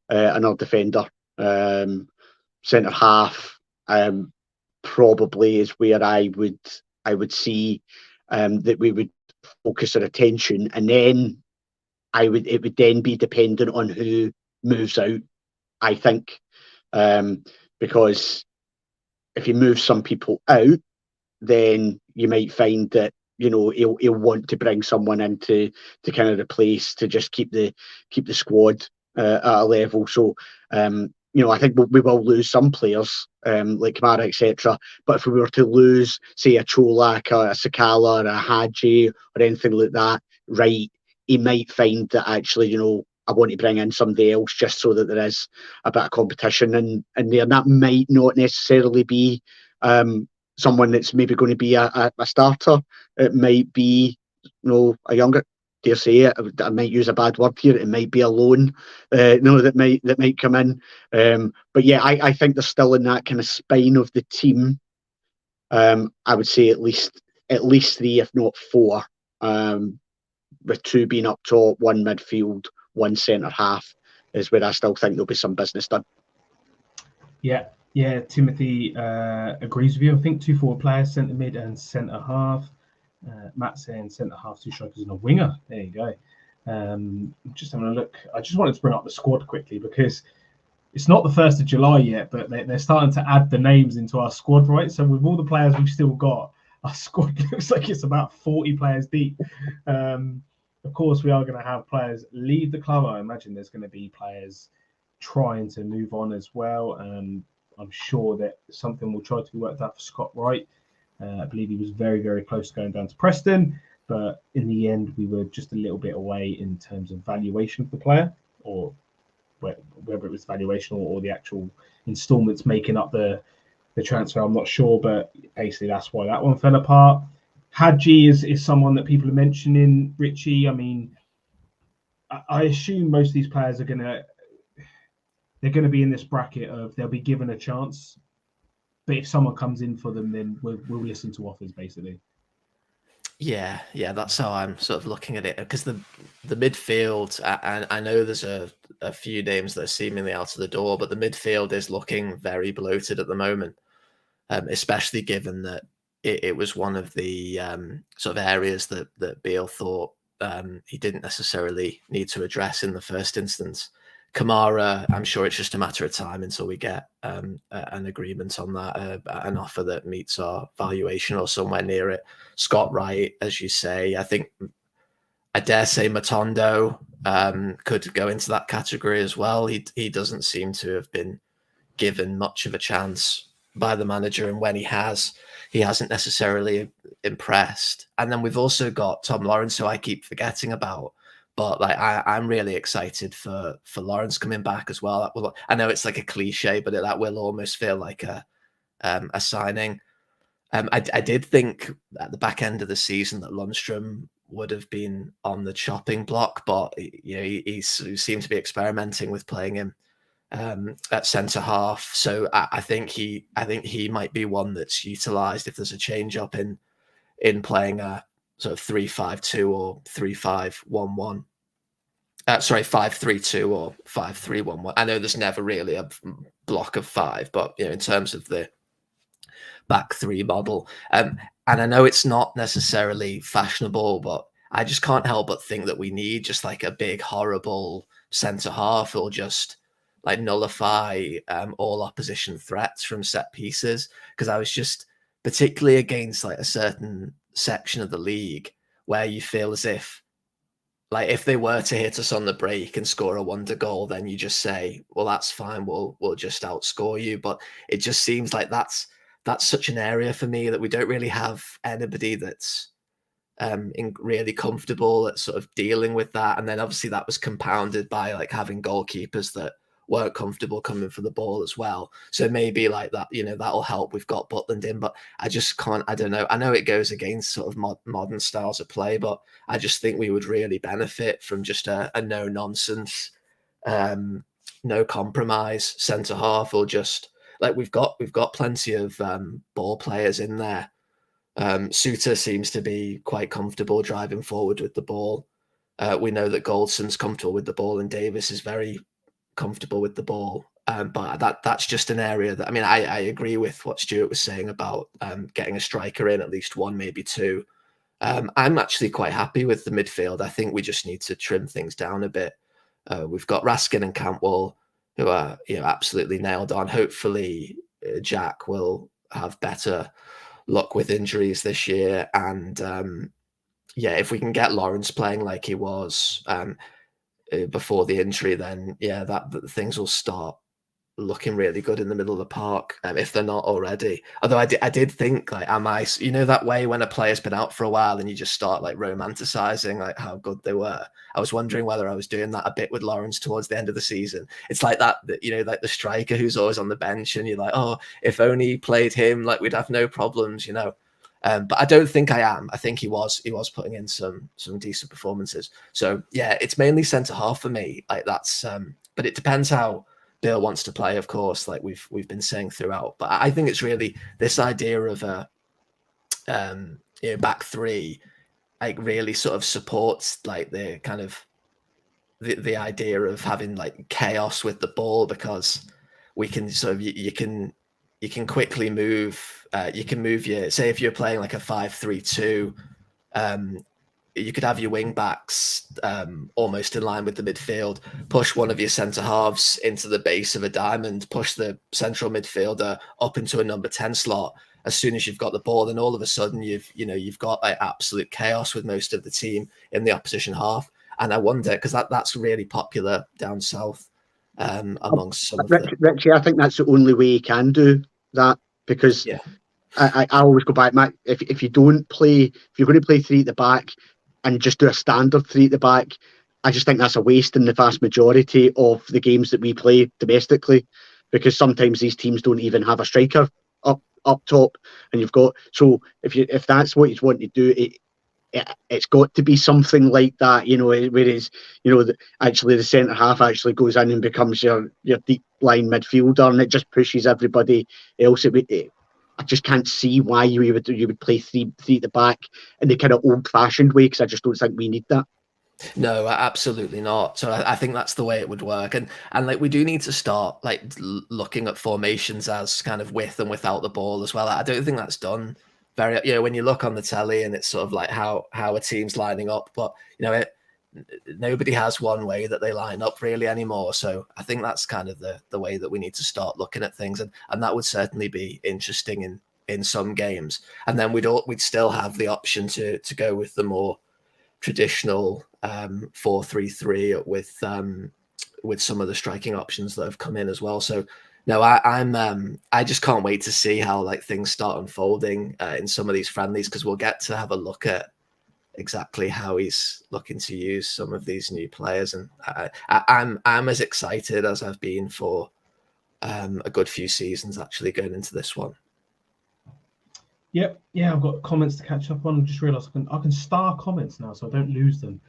defender, centre half. Probably is where I would see that we would focus our attention, and then it would then be dependent on who moves out. I think because if you move some people out, then you might find that he'll want to bring someone in to kind of replace, to just keep the squad at a level. So I think we will lose some players like Kamara, etc. But if we were to lose, say, a Cholak, a Sakala, a Hadji, or anything like that, right, he might find that actually, I want to bring in somebody else just so that there is a bit of competition in there. And that might not necessarily be someone that's maybe going to be a starter. It might be, a younger, dare say it, I might use a bad word here, it might be a loan, that might come in. But yeah, I think they're still in that kind of spine of the team. I would say at least three, if not four, with two being up top, one midfield, one centre half, is where I still think there'll be some business done. Yeah, Timothy agrees with you. I think 2 forward players, centre mid and centre half. Matt saying centre half, 2 strikers and a winger. There you go. Just having a look. I just wanted to bring up the squad quickly because it's not the 1st of July yet, but they're starting to add the names into our squad, right? So with all the players we've still got, our squad looks like it's about 40 players deep. Of course, we are going to have players leave the club. I imagine there's going to be players trying to move on as well. I'm sure that something will try to be worked out for Scott Wright. I believe he was very, very close to going down to Preston, but in the end, we were just a little bit away in terms of valuation of the player, or whether it was valuation or the actual instalments making up the transfer. I'm not sure, but basically that's why that one fell apart. Hadji is someone that people are mentioning. Richie, I mean, I assume most of these players are they're going to be in this bracket of they'll be given a chance, but if someone comes in for them, then we'll listen to offers, basically. Yeah, that's how I'm sort of looking at it, because the midfield, and I know there's a few names that are seemingly out of the door, but the midfield is looking very bloated at the moment, especially given that it was one of the sort of areas that Beale thought he didn't necessarily need to address in the first instance. Kamara, I'm sure it's just a matter of time until we get an agreement on that, an offer that meets our valuation or somewhere near it. Scott Wright, as you say, I dare say Matondo could go into that category as well. He doesn't seem to have been given much of a chance by the manager, and when he hasn't necessarily impressed. And then we've also got Tom Lawrence, who I keep forgetting about. But I'm really excited for Lawrence coming back as well. I know it's like a cliche, but that will almost feel like a signing. I did think at the back end of the season that Lundstrom would have been on the chopping block, but he seemed to be experimenting with playing him at centre half. So I think he might be one that's utilised if there's a change up in playing a sort of 3-5-2 or 3-5-1-1. 5-3-2 or 5-3-1-1. I know there's never really a block of 5, but in terms of the back 3 model, and I know it's not necessarily fashionable, but I just can't help but think that we need just like a big horrible centre half, or just like nullify all opposition threats from set pieces. Because I was just particularly against like a certain section of the league where you feel as if, like, if they were to hit us on the break and score a wonder goal, then you just say, well, that's fine, we'll just outscore you. But it just seems like that's such an area for me that we don't really have anybody that's really comfortable at sort of dealing with that. And then obviously that was compounded by like having goalkeepers that weren't comfortable coming for the ball as well. So maybe like that, that'll help. We've got Butland in, but I just can't, I don't know. I know it goes against sort of modern styles of play, but I just think we would really benefit from just a no nonsense, no compromise centre half, or just like we've got plenty of ball players in there. Suter seems to be quite comfortable driving forward with the ball. We know that Goldson's comfortable with the ball, and Davis is very comfortable with the ball. But that's just an area that, I mean, I agree with what Stuart was saying about getting a striker in, at least one, maybe two. I'm actually quite happy with the midfield. I think we just need to trim things down a bit. We've got Raskin and Cantwell, who are absolutely nailed on. Hopefully, Jack will have better luck with injuries this year, and if we can get Lawrence playing like he was before the injury, then that things will start looking really good in the middle of the park, if they're not already. Although I did think, like, am I, that way when a player's been out for a while and you just start like romanticizing like how good they were. I was wondering whether I was doing that a bit with Lawrence towards the end of the season. It's like that like the striker who's always on the bench and you're like, oh, if only he played him, like we'd have no problems, but I don't think I am. I think he was putting in some decent performances. So it's mainly centre half for me. Like that's but it depends how Bill wants to play, of course, like we've been saying throughout. But I think it's really this idea of a back three, like really sort of supports like the kind of the idea of having like chaos with the ball, because we can sort of you can quickly move. You can move say if you're playing like a 5-3-2. You could have your wing backs almost in line with the midfield, push one of your centre halves into the base of a diamond, push the central midfielder up into a number 10 slot. As soon as you've got the ball, then all of a sudden you've got like absolute chaos with most of the team in the opposition half. And I wonder, because that's really popular down south amongst some of Richie, I think that's the only way you can do that, because I always go back, Matt, if you're going to play three at the back and just do a standard three at the back, I just think that's a waste in the vast majority of the games that we play domestically, because sometimes these teams don't even have a striker up top, and you've got, so if that's what you want to do, it's got to be something like that, whereas actually the centre half actually goes in and becomes your deep line midfielder, and it just pushes everybody else. I just can't see why you would play three at the back in the kind of old-fashioned way, because I just don't think we need that. No, absolutely not. So I think that's the way it would work, and like we do need to start like looking at formations as kind of with and without the ball as well. I don't think that's done very. When you look on the telly and it's sort of like how a team's lining up, but nobody has one way that they line up really anymore. So I think that's kind of the way that we need to start looking at things, and that would certainly be interesting in some games. And then we'd still have the option to go with the more traditional 4-3-3 with some of the striking options that have come in as well. So no, I just can't wait to see how like things start unfolding in some of these friendlies, because we'll get to have a look at exactly how he's looking to use some of these new players, and I'm as excited as I've been for a good few seasons actually going into this one. Yep, I've got comments to catch up on. I just realised I can star comments now, so I don't lose them.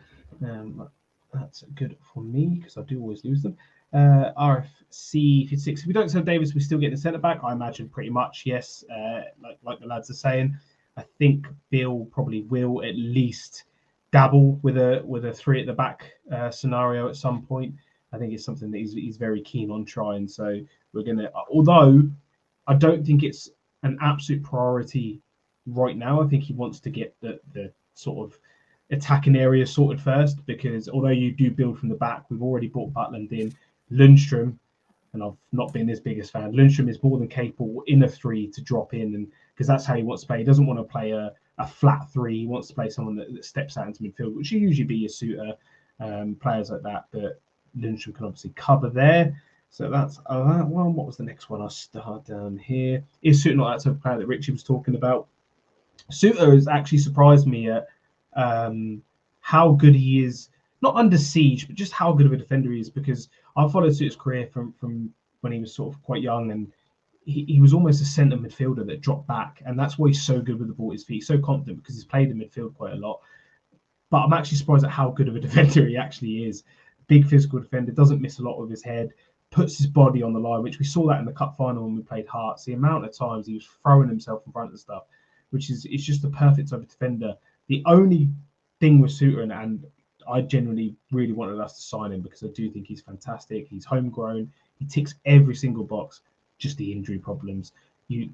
That's good for me, because I do always lose them. RFC 56. If we don't sell Davis, we still get the centre back. I imagine pretty much yes. Like the lads are saying, I think Bill probably will at least dabble with a three at the back scenario at some point. I think it's something that he's very keen on trying. So we're gonna, although I don't think it's an absolute priority right now. I think he wants to get the sort of attacking area sorted first, because although you do build from the back, we've already bought Butland in. Lundstrom, and I've not been his biggest fan, Lundstrom is more than capable in a three to drop in, and because that's how he wants to play. He doesn't want to play a flat three. He wants to play someone that steps out into midfield, which should usually be your Suter, players like that. But Lundstrom can obviously cover there. So that's that one. What was the next one? I'll start down here. Is Suter not that type of player that Richie was talking about? Suter has actually surprised me at how good he is, not under siege, but just how good of a defender he is, because I followed Suter's career from when he was sort of quite young, and he was almost a centre midfielder that dropped back, and that's why he's so good with the ball at his feet, so confident, because he's played in midfield quite a lot. But I'm actually surprised at how good of a defender he actually is. Big physical defender, doesn't miss a lot with his head, puts his body on the line, which we saw that in the cup final when we played Hearts. The amount of times he was throwing himself in front of stuff, which is it's just the perfect type of defender. The only thing with Suter, and I genuinely really wanted us to sign him because I do think he's fantastic. He's homegrown. He ticks every single box. Just the injury problems. You're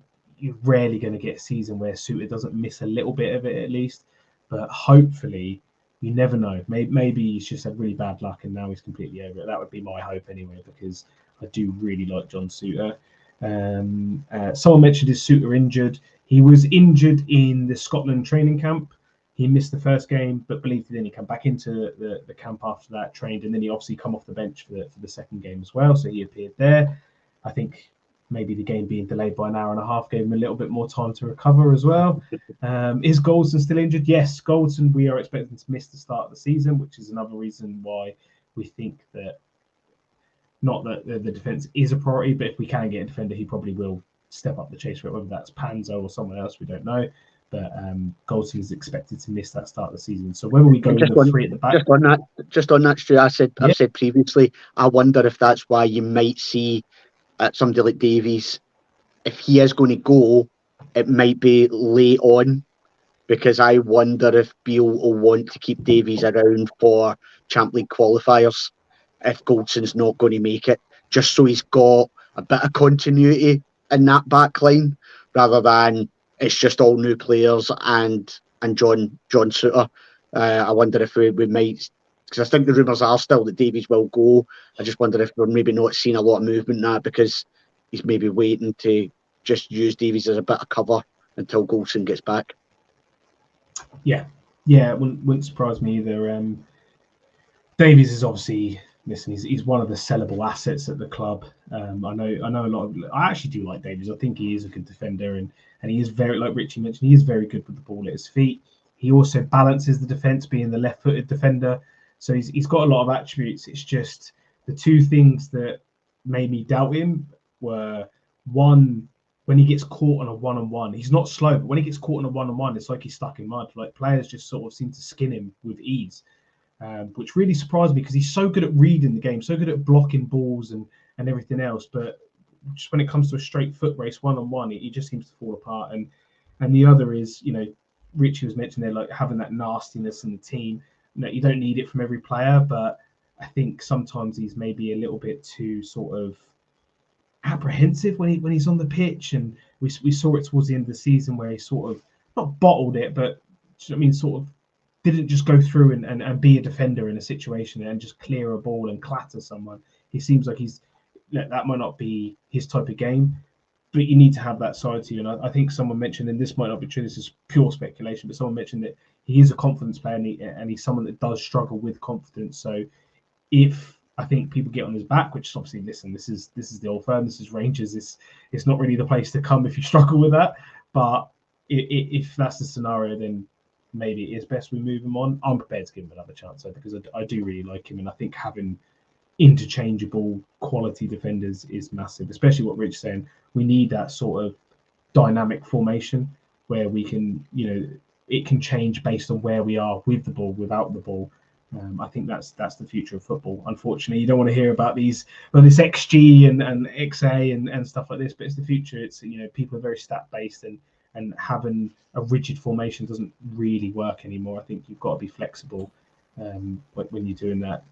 rarely going to get a season where Suter doesn't miss a little bit of it at least. But hopefully, you never know. Maybe he's just had really bad luck and now he's completely over it. That would be my hope anyway, because I do really like John Suter. Someone mentioned his Suter injured. He was injured in the Scotland training camp. He missed the first game, but believed then he came back into the camp after that, trained, and then he obviously come off the bench for the second game as well. So he appeared there. I think maybe the game being delayed by an hour and a half gave him a little bit more time to recover as well. Is Goldson still injured? Yes, Goldson, we are expecting to miss the start of the season, which is another reason why we think that, not that the defence is a priority, but if we can get a defender, he probably will step up the chase for it, whether that's Panzo or someone else, we don't know. But Goldson is expected to miss that start of the season. So whether we go with the three at the back... Just on that, Stu, I've said previously, I wonder if that's why you might see somebody like Davies, if he is going to go, it might be late on, because I wonder if Beale will want to keep Davies around for Champions League qualifiers if Goldson's not going to make it, just so he's got a bit of continuity in that back line, rather than it's just all new players and John Suter. I wonder if we might, because I think the rumours are still that Davies will go. I just wonder if we're maybe not seeing a lot of movement in that, because he's maybe waiting to just use Davies as a bit of cover until Goldson gets back. Yeah, it wouldn't surprise me either. Davies is obviously, listen, he's one of the sellable assets at the club. I know a lot of. I actually do like Davies. I think he is a good defender, and he is very, like Richie mentioned, he is very good with the ball at his feet. He also balances the defence, being the left-footed defender. So he's got a lot of attributes. It's just the two things that made me doubt him were, one, when he gets caught on a one-on-one, he's not slow, but when he gets caught on a one-on-one, it's like he's stuck in mud. Like, players just sort of seem to skin him with ease, which really surprised me, because he's so good at reading the game, so good at blocking balls and everything else. But just when it comes to a straight foot race one-on-one, he just seems to fall apart. And the other is, Richie was mentioned there, like having that nastiness in the team. You don't need it from every player, but I think sometimes he's maybe a little bit too sort of apprehensive when he's on the pitch, and we saw it towards the end of the season where he sort of not bottled it, but sort of didn't just go through and be a defender in a situation and just clear a ball and clatter someone. He seems like that might not be his type of game, but you need to have that side to you. And I think someone mentioned, and this might not be true, this is pure speculation, but someone mentioned that he is a confidence player, and he's someone that does struggle with confidence. So if I think people get on his back, which is obviously, listen, this is the Old Firm, this is Rangers, it's not really the place to come if you struggle with that. But if that's the scenario, then maybe it is best we move him on. I'm prepared to give him another chance, though, because I do really like him, and I think having interchangeable quality defenders is massive, especially what Rich's saying. We need that sort of dynamic formation where we can, it can change based on where we are with the ball, without the ball. I think that's the future of football. Unfortunately, you don't want to hear about this XG and XA and stuff like this, but it's the future. It's, people are very stat based, and having a rigid formation doesn't really work anymore. I think you've got to be flexible when you're doing that.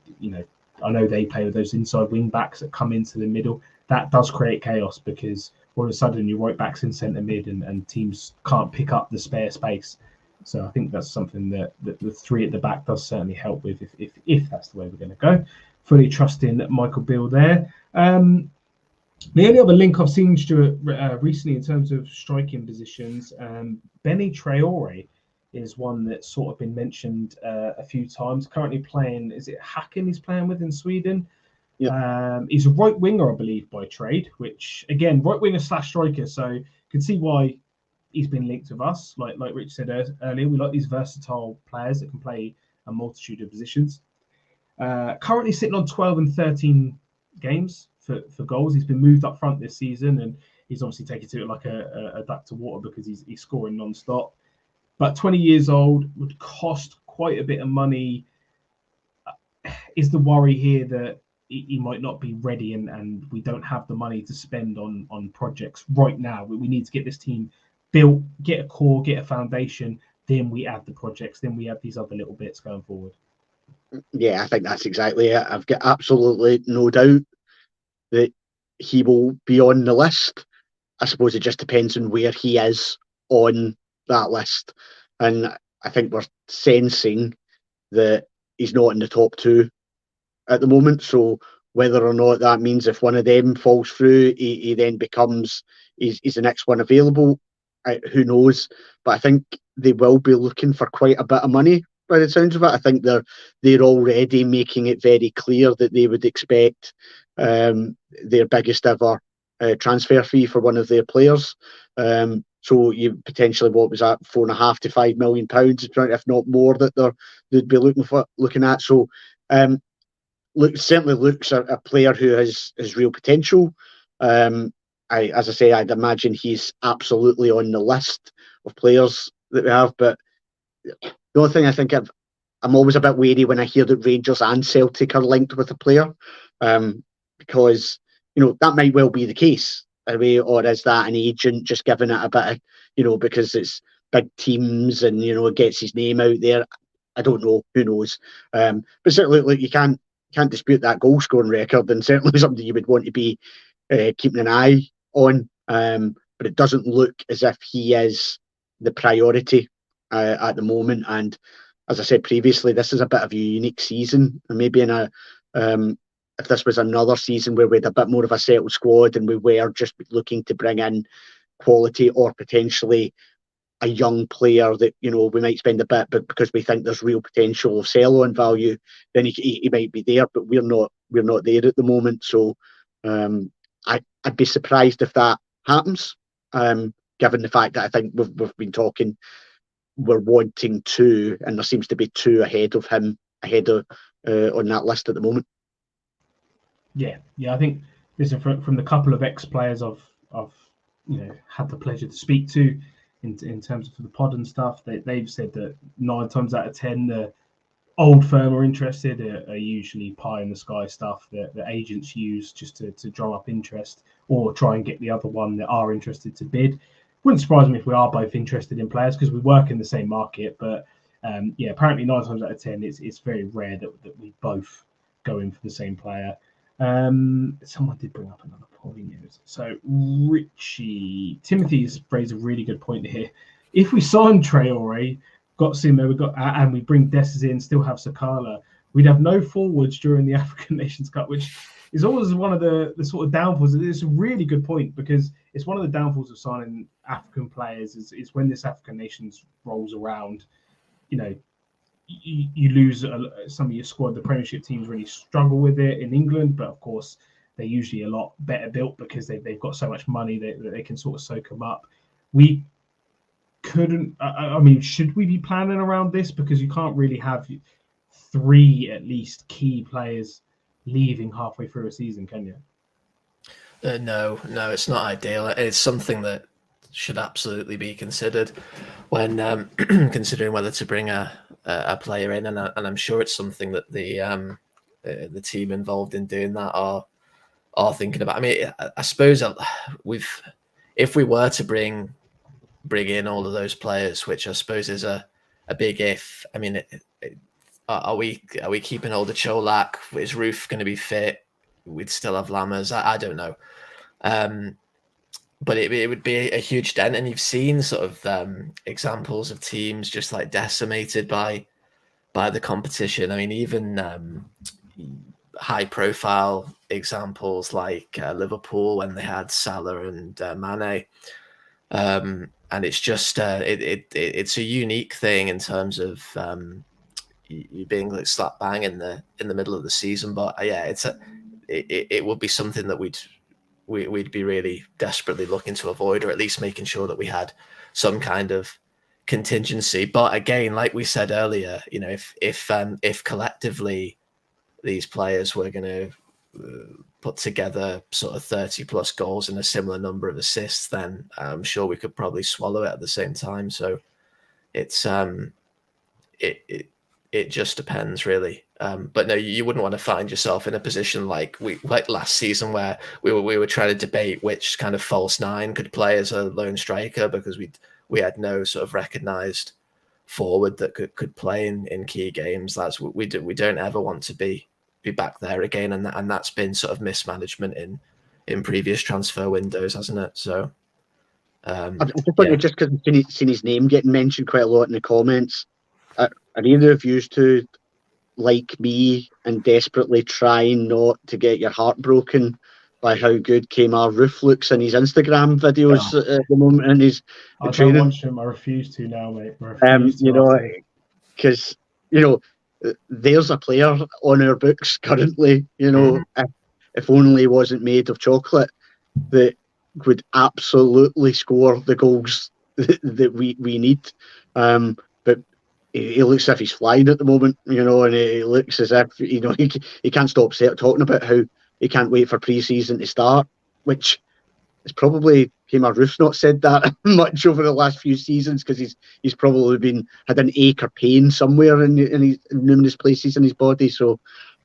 I know they play with those inside wing backs that come into the middle. That does create chaos, because all of a sudden your right back's in centre mid and teams can't pick up the spare space. So I think that's something that the three at the back does certainly help with, if that's the way we're going to go. Fully trusting Michael Beale there. The only other link I've seen, Stuart, recently in terms of striking positions, Benny Traore is one that's sort of been mentioned a few times. Currently playing, is it Häcken he's playing with in Sweden? Yeah. He's a right winger, I believe, by trade, which, again, right winger / striker. So you can see why he's been linked with us. Like Rich said earlier, we like these versatile players that can play a multitude of positions. Currently sitting on 12 and 13 games for goals. He's been moved up front this season, and he's obviously taken to it like a duck to water, because he's scoring non-stop. But 20 years old, would cost quite a bit of money. Is the worry here that he might not be ready, and we don't have the money to spend on projects right now. We need to get this team built, get a core, get a foundation, then we add the projects, then we add these other little bits going forward. Yeah, I think that's exactly it. I've got absolutely no doubt that he will be on the list. I suppose it just depends on where he is on that list. And I think we're sensing that he's not in the top 2 at the moment. So whether or not that means if one of them falls through, he then becomes he's the next one available, who knows? But I think they will be looking for quite a bit of money by the sounds of it. I think they're already making it very clear that they would expect their biggest ever transfer fee for one of their players. So you potentially, what was that, £4.5 to £5 million, if not more, that they'd be looking at. So certainly looks a player who has real potential. As I say, I'd imagine he's absolutely on the list of players that we have. But the only thing I think I'm always a bit wary when I hear that Rangers and Celtic are linked with a player, because that might well be the case, or is that an agent just giving it a bit of, because it's big teams and it gets his name out there. I don't know. Who knows? But certainly, look, you can't dispute that goal scoring record, and certainly something you would want to be keeping an eye on. But it doesn't look as if he is the priority at the moment. And as I said previously, this is a bit of a unique season, and maybe if this was another season where we had a bit more of a settled squad and we were just looking to bring in quality or potentially a young player that we might spend a bit, but because we think there's real potential of sell-on value, then he might be there. But we're not there at the moment. So I'd be surprised if that happens, given the fact that I think we've been talking, we're wanting 2, and there seems to be 2 ahead of him, on that list at the moment. Yeah, I think this is from the couple of ex-players I've had the pleasure to speak to in terms of the pod and stuff. They've said that 9 times out of 10 the old firm are interested are usually pie in the sky stuff that the agents use just to drum up interest or try and get the other one that are interested to bid. Wouldn't surprise me if we are both interested in players because we work in the same market, but apparently 9 times out of 10 it's very rare that we both go in for the same player. Someone did bring up another point here. So Timothy's raised a really good point here. If we sign Traore, got Sima, and we bring Dessers in, still have Sakala, we'd have no forwards during the African Nations Cup, which is always one of the sort of downfalls. It's a really good point because it's one of the downfalls of signing African players is when this African Nations rolls around, you lose some of your squad. The Premiership teams really struggle with it in England, but of course they're usually a lot better built because they've got so much money that they can sort of soak them up. We couldn't. Should we be planning around this? Because you can't really have 3 at least key players leaving halfway through a season, can you? No, it's not ideal. It's something that should absolutely be considered when considering whether to bring a player in, and I'm sure it's something that the team involved in doing that are thinking about. I mean, I suppose if we were to bring in all of those players, which I suppose is a big if. I mean, are we keeping older Cholak? Is Roof going to be fit? We'd still have Lammers. I don't know. But it would be a huge dent, and you've seen sort of examples of teams just like decimated by the competition. I mean, even high profile examples like Liverpool when they had Salah and Mane. And it's just it's a unique thing in terms of you being like slap bang in the middle of the season. But it would be something that we'd be really desperately looking to avoid, or at least making sure that we had some kind of contingency. But again, like we said earlier, if collectively these players were going to put together sort of 30 plus goals and a similar number of assists, then I'm sure we could probably swallow it at the same time. So it's it just depends really. But no, you wouldn't want to find yourself in a position like last season where we were trying to debate which kind of false nine could play as a lone striker, because we had no sort of recognised forward that could play in key games. That's what we don't ever want to be back there again, and that's been sort of mismanagement in previous transfer windows, hasn't it? So I just wonder, just because I've seen his name getting mentioned quite a lot in the comments, are either of you two like me and desperately trying not to get your heart broken by how good Kmart Roof looks in his Instagram videos at the moment in his training? Don't watch him. I refuse to now, mate. I refuse to. Because there's a player on our books currently. If only he wasn't made of chocolate, that would absolutely score the goals that we need. But he looks as if he's flying at the moment, and he looks as if he can't stop talking about how he can't wait for pre-season to start, which is probably Kmart Roof's not said that much over the last few seasons, because he's probably had an ache or pain somewhere in his numerous places in his body. So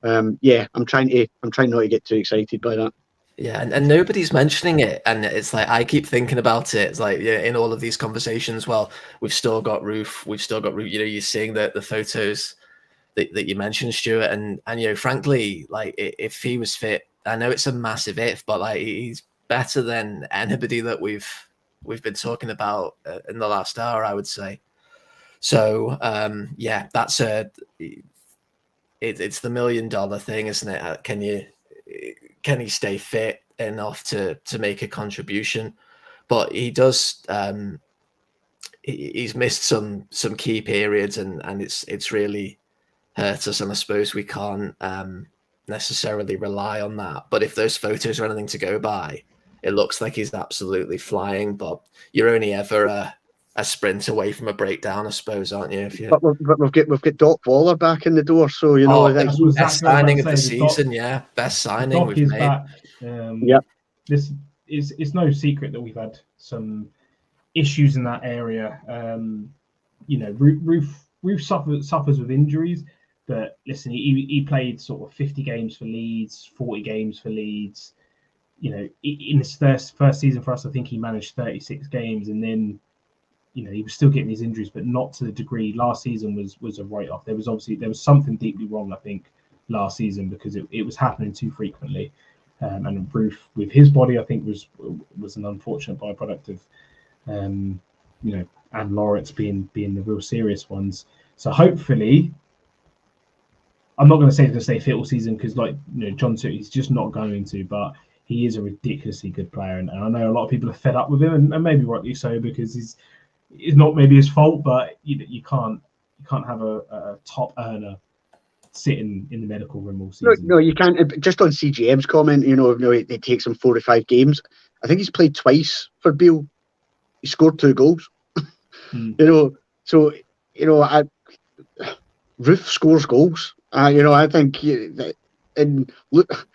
I'm trying not to get too excited by that. Yeah, and nobody's mentioning it, and it's like I keep thinking about it. It's like, in all of these conversations, well, we've still got Roof. You're seeing the photos that you mentioned, Stuart, and frankly, like, if he was fit, I know it's a massive if, but like, he's better than anybody that we've been talking about in the last hour, I would say. So that's it's the $1 million thing, isn't it? Can he stay fit enough to make a contribution? But he does. He's missed some key periods, and it's really hurt us. And I suppose we can't necessarily rely on that. But if those photos are anything to go by, it looks like he's absolutely flying. But you're only ever a sprint away from a breakdown, I suppose, aren't you? But we've got Doc Waller back in the door, so best signing of the season. Best signing. Doc is back. This is, it's no secret that we've had some issues in that area. Roof suffers with injuries, but listen, he played sort of 50 games for Leeds, 40 games for Leeds. In his first season for us, I think he managed 36 games, and then he was still getting these injuries, but not to the degree. Last season was a write-off. There was something deeply wrong, I think, last season, because it was happening too frequently. And Roof, with his body, I think was an unfortunate byproduct of, and Lawrence being the real serious ones. So hopefully, I'm not going to say he's going to stay fit all season, because John said, he's just not going to. But he is a ridiculously good player, and I know a lot of people are fed up with him, and maybe rightly so, because it's not maybe his fault, but you can't have a top earner sitting in the medical room all season. No, you can't. Just on CGM's comment, it takes him 4 or 5 games. I think he's played twice for Beale. He scored 2 goals. Roof scores goals. I think, and look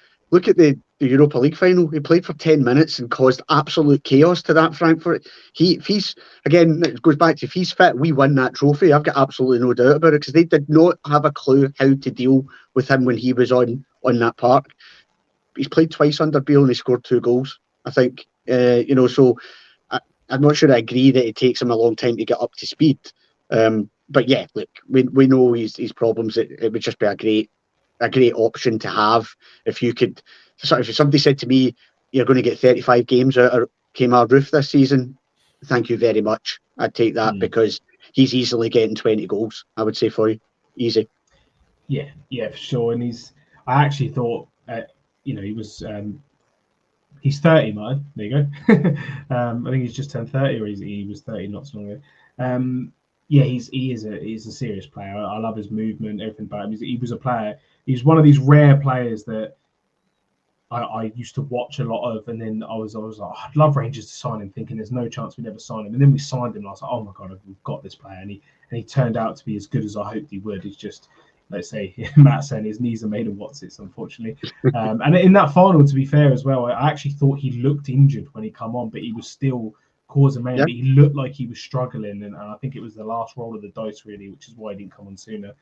at the Europa League final. He played for 10 minutes and caused absolute chaos to that Frankfurt. If he's, again, it goes back to, if he's fit, we win that trophy. I've got absolutely no doubt about it, because they did not have a clue how to deal with him when he was on that park. He's played twice under Beale and he scored 2 goals, I think. So I'm not sure I agree that it takes him a long time to get up to speed. But yeah, look, we know his problems. It would just be a great option to have. If you could, if somebody said to me, you're going to get 35 games out of Kmart Roof this season, thank you very much. I'd take that, because he's easily getting 20 goals, I would say, for you. Easy. Yeah, for sure. And I actually thought, he was, he's 30, man. There you go. I think he's just turned 30, or he was 30 not so long ago. He's a serious player. I love his movement, everything about him. He was a player. He's one of these rare players that I used to watch a lot of, and then I was like, I'd love Rangers to sign him, thinking there's no chance we'd ever sign him. And then we signed him, and I was like, oh my god, we've got this player, and he turned out to be as good as I hoped he would. It's just, let's say, Matt saying his knees are made of whatsits, unfortunately. And in that final, to be fair as well, I actually thought he looked injured when he come on, but he was still causing man. But he looked like he was struggling, and I think it was the last roll of the dice, really, which is why he didn't come on sooner.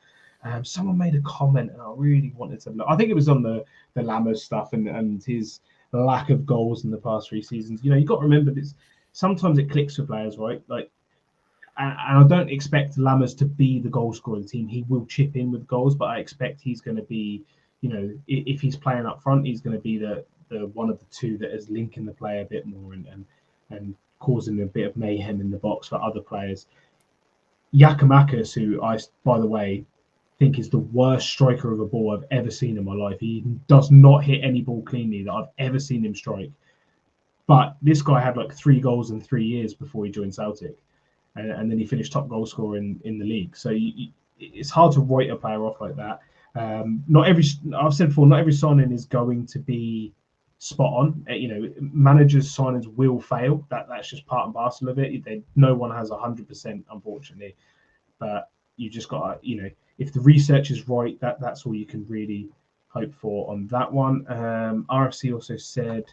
Someone made a comment, and I really wanted to look. I think it was on the Lammers stuff and his lack of goals in the past 3 seasons. You know, you got to remember this. Sometimes it clicks for players, right? Like, and I don't expect Lammers to be the goal scorer of the team. He will chip in with goals, but I expect he's going to be, you know, if he's playing up front, he's going to be the one of the two that is linking the play a bit more and causing a bit of mayhem in the box for other players. Giakoumakis, who I, by the way, think is the worst striker of a ball I've ever seen in my life. He does not hit any ball cleanly that I've ever seen him strike. But this guy had like 3 goals in 3 years before he joined Celtic. And then he finished top goal scorer in the league. So it's hard to write a player off like that. I've said before, not every signing is going to be spot on. You know, managers' signings will fail. That's just part and parcel of it. No one has 100%, unfortunately. But you just got to, you know, if the research is right, that's all you can really hope for on that one. RFC also said,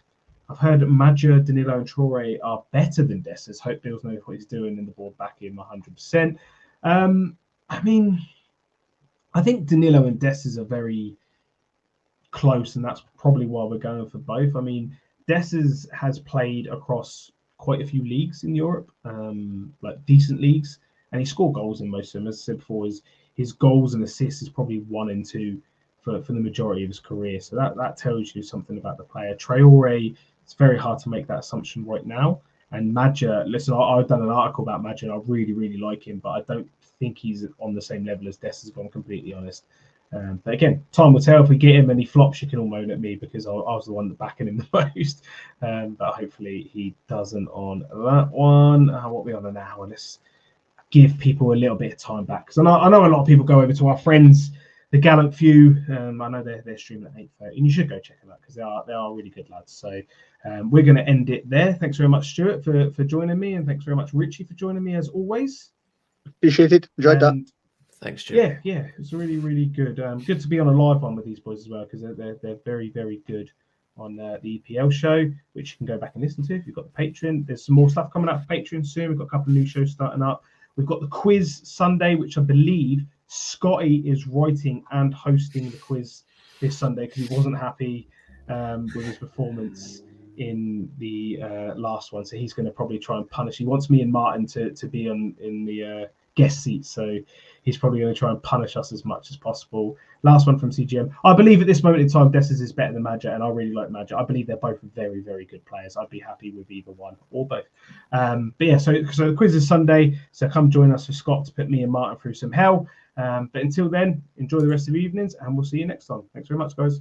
I've heard that Madja, Danilo, and Traore are better than Dessers. Hope Bills knows what he's doing in the board back him 100%. I mean, I think Danilo and Dessers are very close, and that's probably why we're going for both. I mean, Dessers has played across quite a few leagues in Europe, like decent leagues, and he scored goals in most of them. As I said before, his goals and assists is probably 1 and 2 for the majority of his career. So that tells you something about the player. Traore, it's very hard to make that assumption right now. And Madja, listen, I've done an article about Madja, and I really, really like him, but I don't think he's on the same level as Dessers, if I'm completely honest. But again, time will tell. If we get him and he flops, you can all moan at me because I was the one that backing him the most. But hopefully he doesn't on that one. What are we on an hour? Let's give people a little bit of time back, because I know a lot of people go over to our friends, the Gallant Few. I know they're streaming at 8:30, and you should go check them out because they are really good lads. So we're going to end it there. Thanks very much, Stuart, for joining me, and thanks very much, Richie, for joining me as always. Appreciate it. Enjoyed that. Thanks, Stuart. Yeah, it's really, really good. Good to be on a live one with these boys as well, because they're very, very good on the EPL show, which you can go back and listen to if you've got the Patreon. There's some more stuff coming out for Patreon soon. We've got a couple of new shows starting up. We've got the quiz Sunday, which I believe Scotty is writing and hosting the quiz this Sunday because he wasn't happy with his performance in the last one. So he's going to probably try and punish. He wants me and Martin to be in the guest seats. So he's probably going to try and punish us as much as possible. Last one from CGM. I believe at this moment in time, Dessers is better than Madja, and I really like Madja. I believe they're both very, very good players. I'd be happy with either one or both. But yeah, so the quiz is Sunday. So come join us for Scott to put me and Martin through some hell. But until then, enjoy the rest of the evenings, and we'll see you next time. Thanks very much, guys.